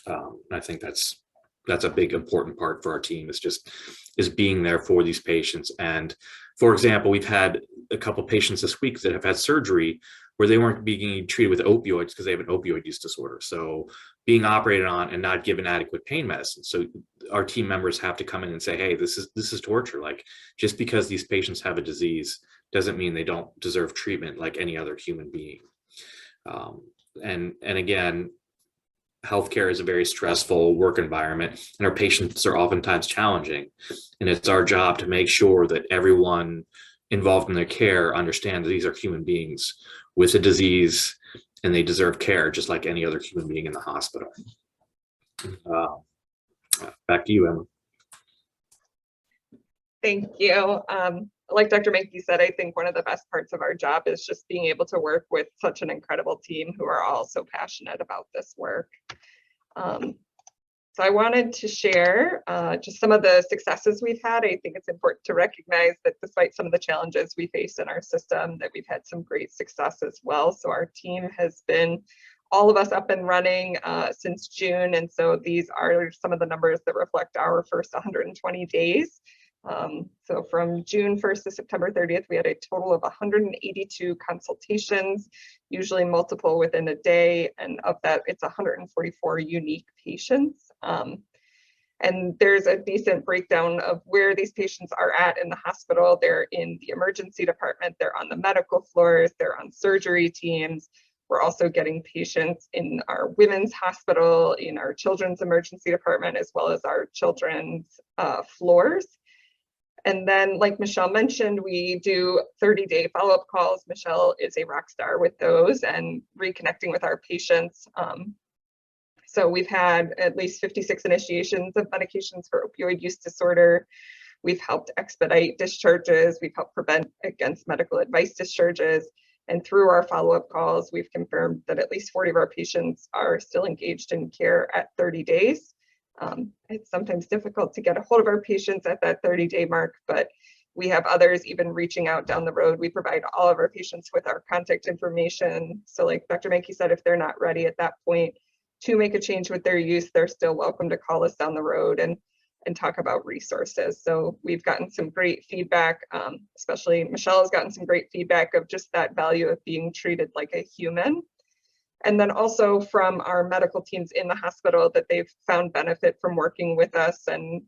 I think that's a big important part for our team, is being there for these patients. And for example, we've had a couple patients this week that have had surgery where they weren't being treated with opioids because they have an opioid use disorder. So being operated on and not given adequate pain medicine. So our team members have to come in and say, hey, this is torture. Like, just because these patients have a disease doesn't mean they don't deserve treatment like any other human being. And again, healthcare is a very stressful work environment, and our patients are oftentimes challenging. And it's our job to make sure that everyone involved in their care understands these are human beings with a disease, and they deserve care just like any other human being in the hospital. Back to you, Emma. Thank you. Like Dr. Menke said, I think one of the best parts of our job is just being able to work with such an incredible team who are all so passionate about this work. So I wanted to share just some of the successes we've had. I think it's important to recognize that despite some of the challenges we face in our system, that we've had some great success as well. So our team has been, all of us, up and running since June. And so these are some of the numbers that reflect our first 120 days. So from June 1st to September 30th, we had a total of 182 consultations, usually multiple within a day. And of that, it's 144 unique patients. And there's a decent breakdown of where these patients are at in the hospital. They're in the emergency department, they're on the medical floors, they're on surgery teams. We're also getting patients in our women's hospital, in our children's emergency department, as well as our children's floors. And then, like Michelle mentioned, we do 30-day follow-up calls. Michelle is a rock star with those and reconnecting with our patients. So we've had at least 56 initiations of medications for opioid use disorder. We've helped expedite discharges. We've helped prevent against medical advice discharges. And through our follow-up calls, we've confirmed that at least 40 of our patients are still engaged in care at 30 days. It's sometimes difficult to get a hold of our patients at that 30-day mark, but we have others even reaching out down the road. We provide all of our patients with our contact information. So like Dr. Menke said, if they're not ready at that point to make a change with their use, they're still welcome to call us down the road and talk about resources. So we've gotten some great feedback, especially Michelle has gotten some great feedback of just that value of being treated like a human. And then also from our medical teams in the hospital, that they've found benefit from working with us and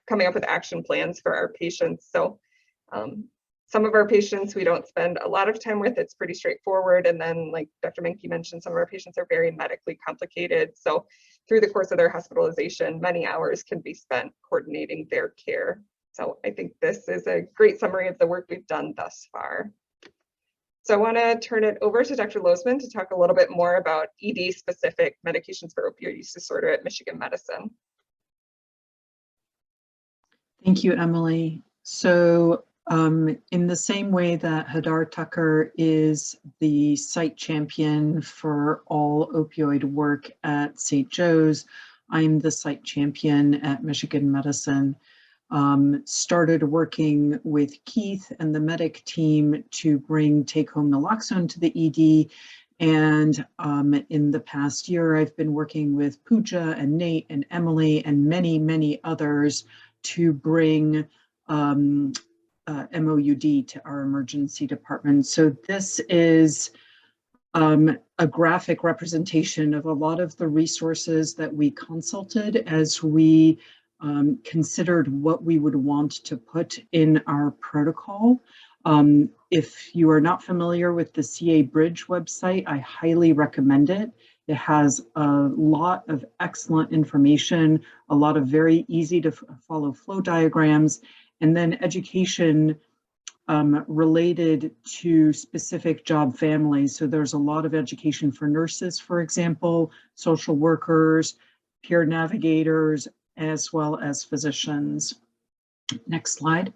coming up with action plans for our patients. So some of our patients we don't spend a lot of time with, it's pretty straightforward. And then like Dr. Menke mentioned, some of our patients are very medically complicated. So through the course of their hospitalization, many hours can be spent coordinating their care. So I think this is a great summary of the work we've done thus far. So I want to turn it over to Dr. Lozman to talk a little bit more about ED-specific medications for opioid use disorder at Michigan Medicine. Thank you, Emily. So in the same way that Hadar Tucker is the site champion for all opioid work at St. Joe's, I'm the site champion at Michigan Medicine. Started working with Keith and the medic team to bring take-home naloxone to the ED. And in the past year, I've been working with Pooja and Nate and Emily and many, many others to bring MOUD to our emergency department. So this is a graphic representation of a lot of the resources that we consulted as we considered what we would want to put in our protocol. If you are not familiar with the CA Bridge website, I highly recommend it. It has a lot of excellent information, a lot of very easy to follow flow diagrams, and then education related to specific job families. So there's a lot of education for nurses, for example, social workers, peer navigators, as well as physicians. Next slide.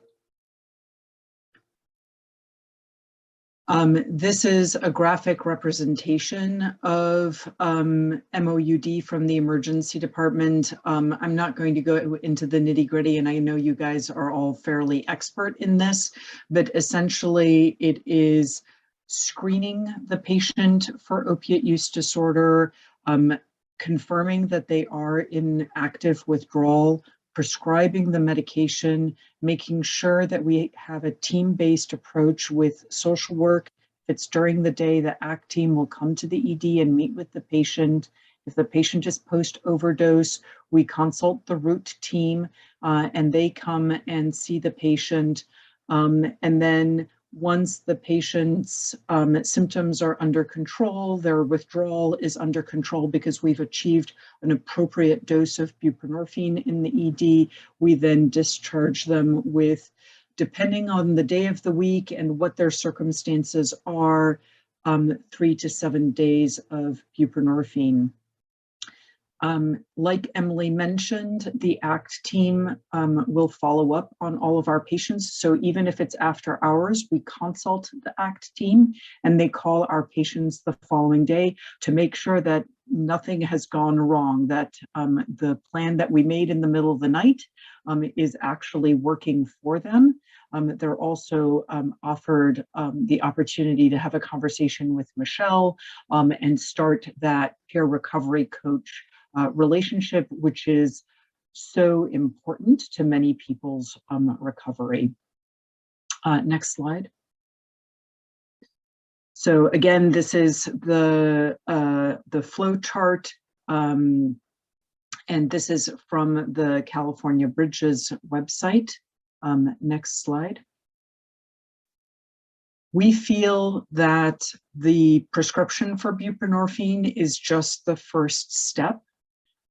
This is a graphic representation of MOUD from the emergency department. I'm not going to go into the nitty-gritty, and I know you guys are all fairly expert in this, but essentially it is screening the patient for opiate use disorder, confirming that they are in active withdrawal, prescribing the medication, making sure that we have a team-based approach with social work. If it's during the day, the ACT team will come to the ED and meet with the patient. If the patient is post-overdose, we consult the root team and they come and see the patient. And then once the patient's symptoms are under control, their withdrawal is under control because we've achieved an appropriate dose of buprenorphine in the ED, we then discharge them with, depending on the day of the week and what their circumstances are, 3 to 7 days of buprenorphine. Like Emily mentioned, the ACT team will follow up on all of our patients. So even if it's after hours, we consult the ACT team and they call our patients the following day to make sure that nothing has gone wrong, that the plan that we made in the middle of the night is actually working for them. They're also offered the opportunity to have a conversation with Michelle and start that peer recovery coach relationship, which is so important to many people's recovery. Next slide. So again, this is the flow chart, and this is from the California Bridges website. Next slide. We feel that the prescription for buprenorphine is just the first step.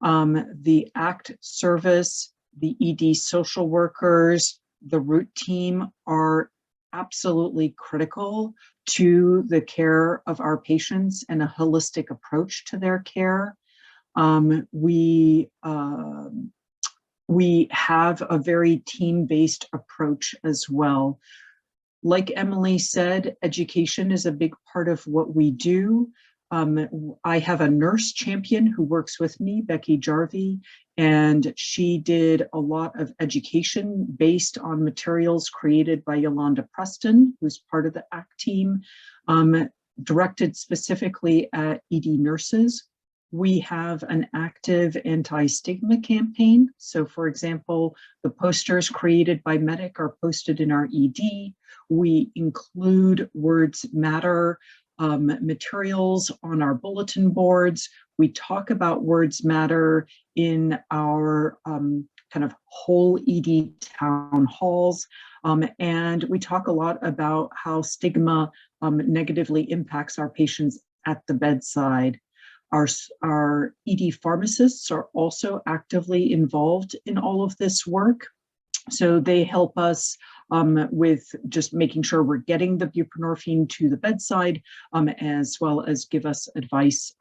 The ACT service, the ED social workers, the root team are absolutely critical to the care of our patients and a holistic approach to their care. We have a very team-based approach as well. Like Emily said, education is a big part of what we do. I have a nurse champion who works with me, Becky Jarvie, and she did a lot of education based on materials created by Yolanda Preston, who's part of the ACT team, directed specifically at ED nurses. We have an active anti-stigma campaign. So for example, the posters created by Medic are posted in our ED. We include Words Matter materials on our bulletin boards. We talk about Words Matter in our kind of whole ED town halls. And we talk a lot about how stigma negatively impacts our patients at the bedside. Our ED pharmacists are also actively involved in all of this work. So they help us with just making sure we're getting the buprenorphine to the bedside, as well as give us advice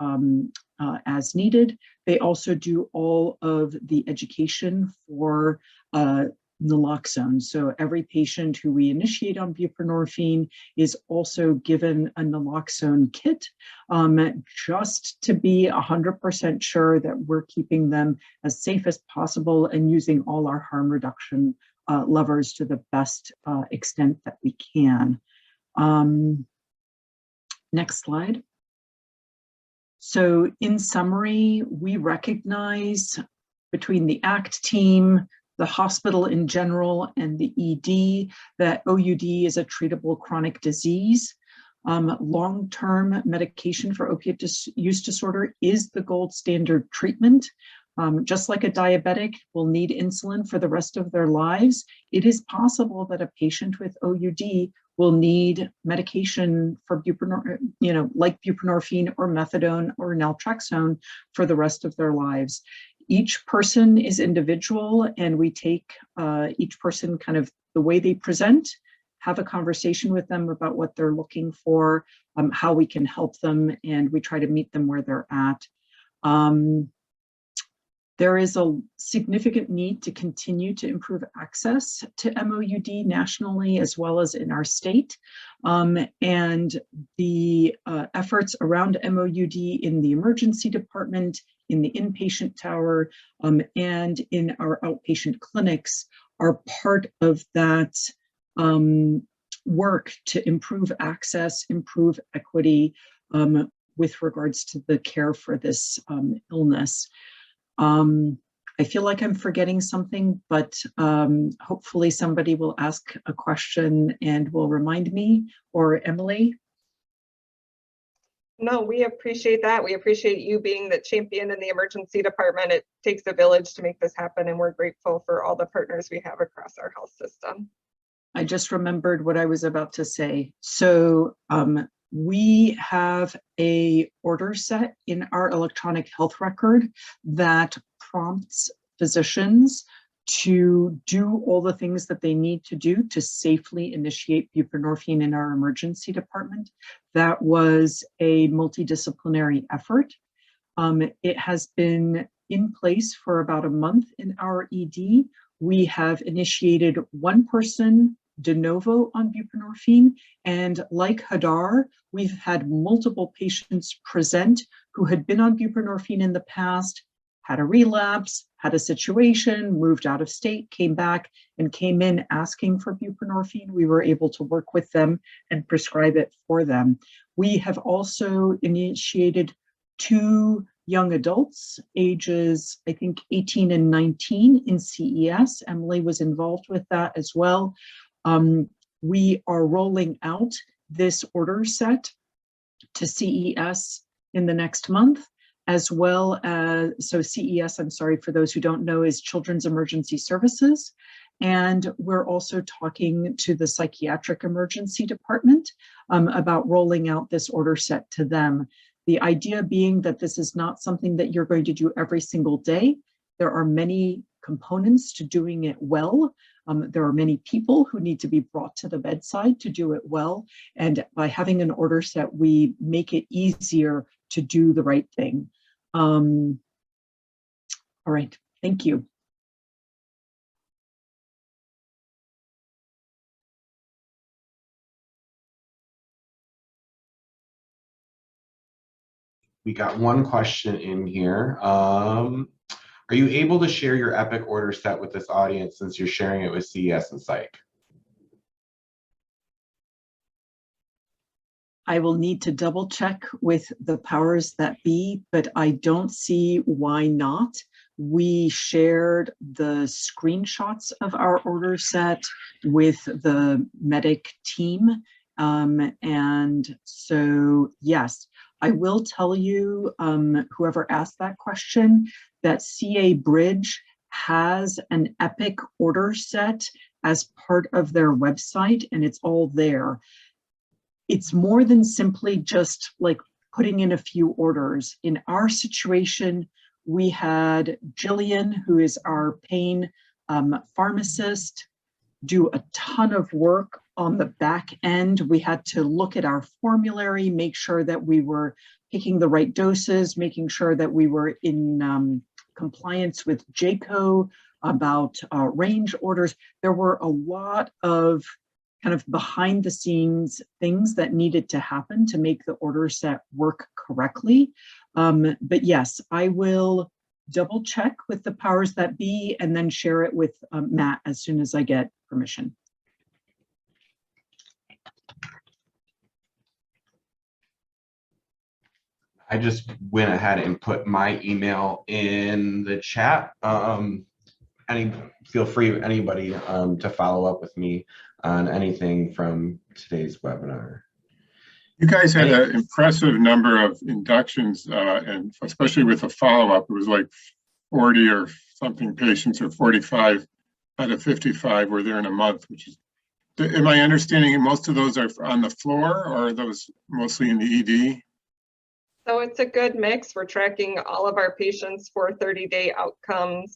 as needed. They also do all of the education for naloxone. So every patient who we initiate on buprenorphine is also given a naloxone kit, just to be 100% sure that we're keeping them as safe as possible and using all our harm reduction levers to the best extent that we can. Next slide. So in summary, we recognize between the ACT team, the hospital in general, and the ED, that OUD is a treatable chronic disease. Long-term medication for opiate use disorder is the gold standard treatment. Just like a diabetic will need insulin for the rest of their lives, it is possible that a patient with OUD will need medication for buprenorphine, like buprenorphine or methadone or naltrexone for the rest of their lives. Each person is individual, and we take each person kind of the way they present, have a conversation with them about what they're looking for, how we can help them, and we try to meet them where they're at. There is a significant need to continue to improve access to MOUD nationally as well as in our state. And the efforts around MOUD in the emergency department, in the inpatient tower, and in our outpatient clinics are part of that work to improve access, improve equity with regards to the care for this illness. I feel like I'm forgetting something, but hopefully somebody will ask a question and will remind me, or Emily. No, we appreciate that. We appreciate you being the champion in the emergency department. It takes a village to make this happen, and we're grateful for all the partners we have across our health system. I just remembered what I was about to say. So we have a order set in our electronic health record that prompts physicians to do all the things that they need to do to safely initiate buprenorphine in our emergency department. That was a multidisciplinary effort. It has been in place for about a month in our ED. We have initiated one person de novo on buprenorphine, and like Hadar, we've had multiple patients present who had been on buprenorphine in the past, had a relapse, had a situation, moved out of state, came back, and came in asking for buprenorphine. We were able to work with them and prescribe it for them. We have also initiated 2 young adults, ages, I think, 18 and 19 in CES. Emily was involved with that as well. We are rolling out this order set to CES in the next month, as well as, so CES, I'm sorry, for those who don't know, is Children's Emergency Services. And we're also talking to the psychiatric emergency department about rolling out this order set to them. The idea being that this is not something that you're going to do every single day. There are many components to doing it well. There are many people who need to be brought to the bedside to do it well. And by having an order set, we make it easier to do the right thing. All right, thank you. We got one question in here. Are you able to share your Epic order set with this audience since you're sharing it with CES and Psych? I will need to double check with the powers that be, but I don't see why not. We shared the screenshots of our order set with the medic team. And so, yes, I will tell you, whoever asked that question, that CA Bridge has an Epic order set as part of their website, and it's all there. It's more than simply just like putting in a few orders. In our situation, we had Jillian, who is our pain pharmacist, do a ton of work on the back end. We had to look at our formulary, make sure that we were picking the right doses, making sure that we were in compliance with JCO about range orders. There were a lot of kind of behind the scenes things that needed to happen to make the order set work correctly. But yes, I will double check with the powers that be and then share it with Matt as soon as I get permission. I just went ahead and put my email in the chat. Feel free, anybody, to follow up with me on anything from today's webinar. You guys had an impressive number of inductions, and especially with the follow-up, it was like 40 or something patients, or 45 out of 55 were there in a month, which is, am I understanding most of those are on the floor, or are those mostly in the ED? So it's a good mix. We're tracking all of our patients for 30-day outcomes,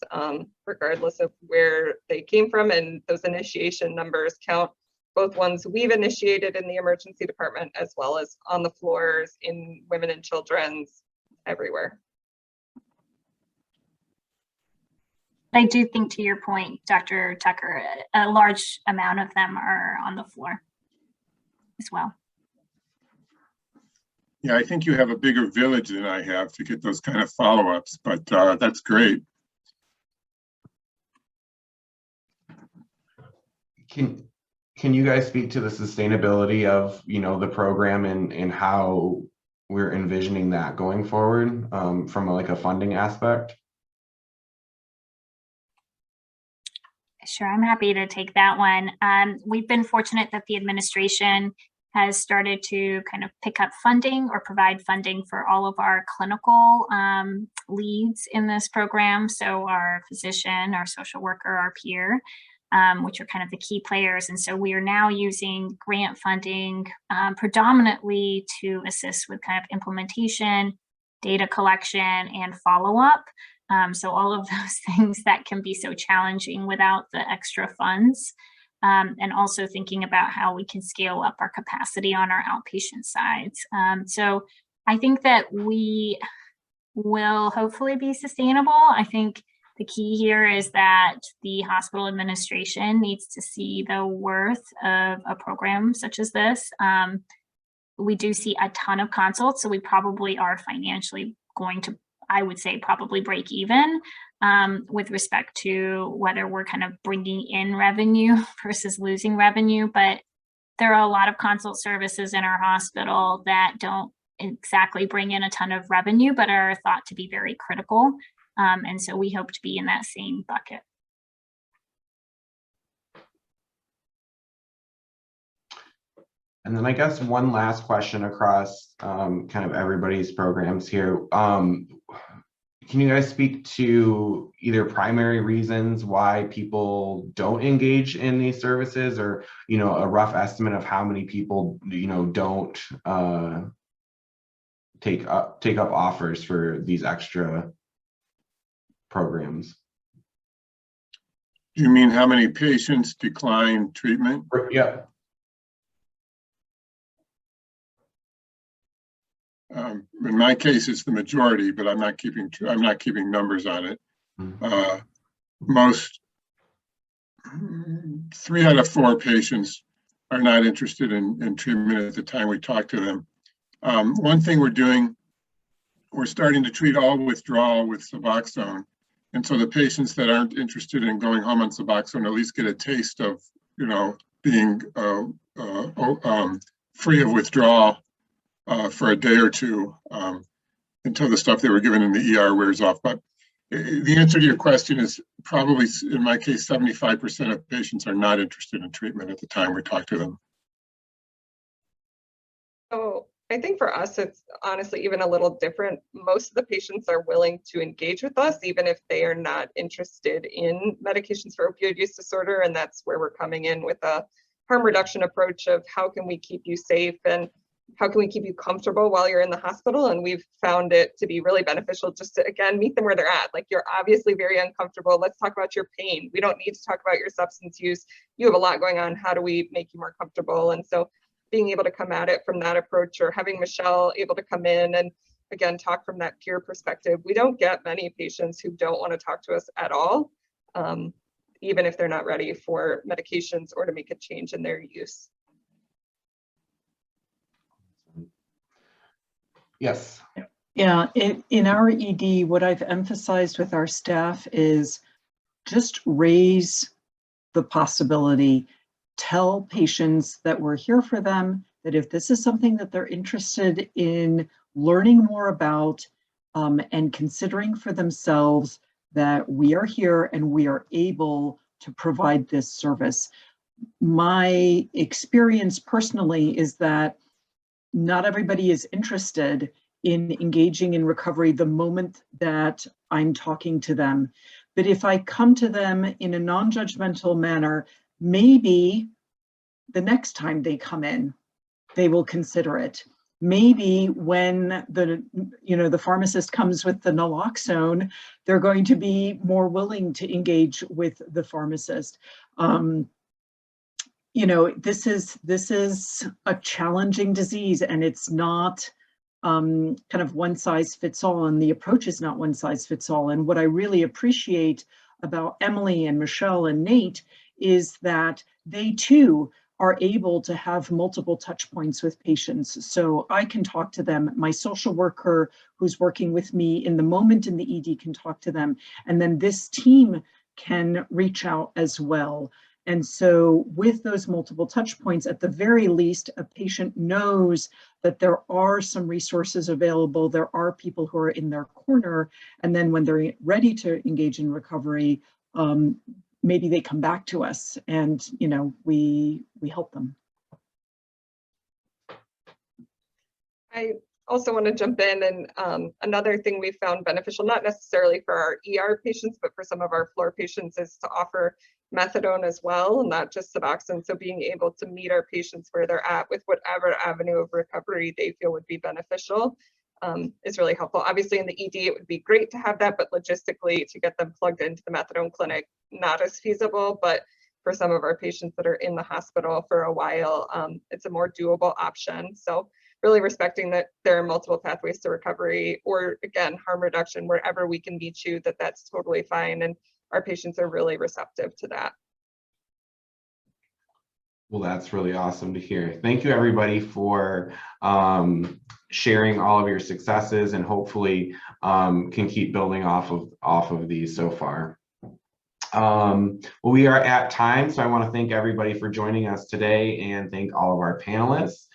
regardless of where they came from, and those initiation numbers count both ones we've initiated in the emergency department as well as on the floors in women and children's, everywhere. I do think, to your point, Dr. Tucker, a large amount of them are on the floor as well. Yeah, I think you have a bigger village than I have to get those kind of follow-ups, but that's great. Can you guys speak to the sustainability of, the program and how we're envisioning that going forward from like a funding aspect? Sure, I'm happy to take that one. We've been fortunate that the administration has started to kind of pick up funding or provide funding for all of our clinical leads in this program. So our physician, our social worker, our peer. which are kind of the key players. And so we are now using grant funding predominantly to assist with kind of implementation, data collection, and follow-up. So all of those things that can be so challenging without the extra funds. And also thinking about how we can scale up our capacity on our outpatient sides. So I think that we will hopefully be sustainable. I think the key here is that the hospital administration needs to see the worth of a program such as this. We do see a ton of consults, so we probably are financially going to, I would say, probably break even with respect to whether we're kind of bringing in revenue versus losing revenue. But there are a lot of consult services in our hospital that don't exactly bring in a ton of revenue, but are thought to be very critical. And so we hope to be in that same bucket. And then I guess one last question across kind of everybody's programs here. Can you guys speak to either primary reasons why people don't engage in these services, or, you know, a rough estimate of how many people, you know, don't take up offers for these extra programs? Do you mean how many patients decline treatment? Yeah. In my case, it's the majority, but I'm not keeping numbers on it. Most 3 out of 4 patients are not interested in treatment at the time we talk to them. One thing we're doing, we're starting to treat all withdrawal with Suboxone. And so the patients that aren't interested in going home on Suboxone at least get a taste of, you know, being free of withdrawal for a day or two until the stuff they were given in the ER wears off. But the answer to your question is probably, in my case, 75% of patients are not interested in treatment at the time we talk to them. So I think for us, it's honestly even a little different. Most of the patients are willing to engage with us, even if they are not interested in medications for opioid use disorder. And that's where we're coming in with a harm reduction approach of how can we keep you safe and how can we keep you comfortable while you're in the hospital? And we've found it to be really beneficial just to, again, meet them where they're at. Like, you're obviously very uncomfortable. Let's talk about your pain. We don't need to talk about your substance use. You have a lot going on. How do we make you more comfortable? And so being able to come at it from that approach, or having Michelle able to come in and, again, talk from that peer perspective. We don't get many patients who don't want to talk to us at all, even if they're not ready for medications or to make a change in their use. Yes. Yeah, in our ED, what I've emphasized with our staff is just raise the possibility. Tell patients that we're here for them, that if this is something that they're interested in learning more about and considering for themselves, that we are here and we are able to provide this service. My experience personally is that not everybody is interested in engaging in recovery the moment that I'm talking to them. But if I come to them in a non-judgmental manner, maybe the next time they come in, they will consider it. Maybe when the pharmacist comes with the naloxone, they're going to be more willing to engage with the pharmacist. This is a challenging disease, and it's not kind of one size fits all, and the approach is not one size fits all. And what I really appreciate about Emily and Michelle and Nate is that they too are able to have multiple touch points with patients. So I can talk to them. My social worker who's working with me in the moment in the ED can talk to them. And then this team can reach out as well. And so with those multiple touch points, at the very least, a patient knows that there are some resources available. There are people who are in their corner. And then when they're ready to engage in recovery, maybe they come back to us and, we help them. I also want to jump in and another thing we found beneficial, not necessarily for our ER patients, but for some of our floor patients, is to offer methadone as well, not just Suboxone. So being able to meet our patients where they're at with whatever avenue of recovery they feel would be beneficial is really helpful. Obviously in the ED, it would be great to have that, but logistically to get them plugged into the methadone clinic, not as feasible. But for some of our patients that are in the hospital for a while, it's a more doable option. So really respecting that there are multiple pathways to recovery, or again, harm reduction, wherever we can meet you, that's totally fine. And our patients are really receptive to that. Well, that's really awesome to hear. Thank you, everybody, for sharing all of your successes, and hopefully can keep building off of these so far. Well, we are at time, so I want to thank everybody for joining us today, and thank all of our panelists.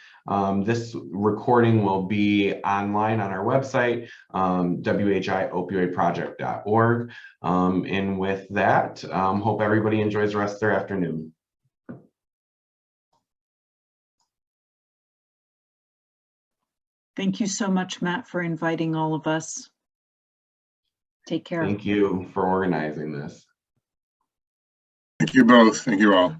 This recording will be online on our website, whiopioidproject.org. And with that, hope everybody enjoys the rest of their afternoon. Thank you so much, Matt, for inviting all of us. Take care. Thank you for organizing this. Thank you both. Thank you all.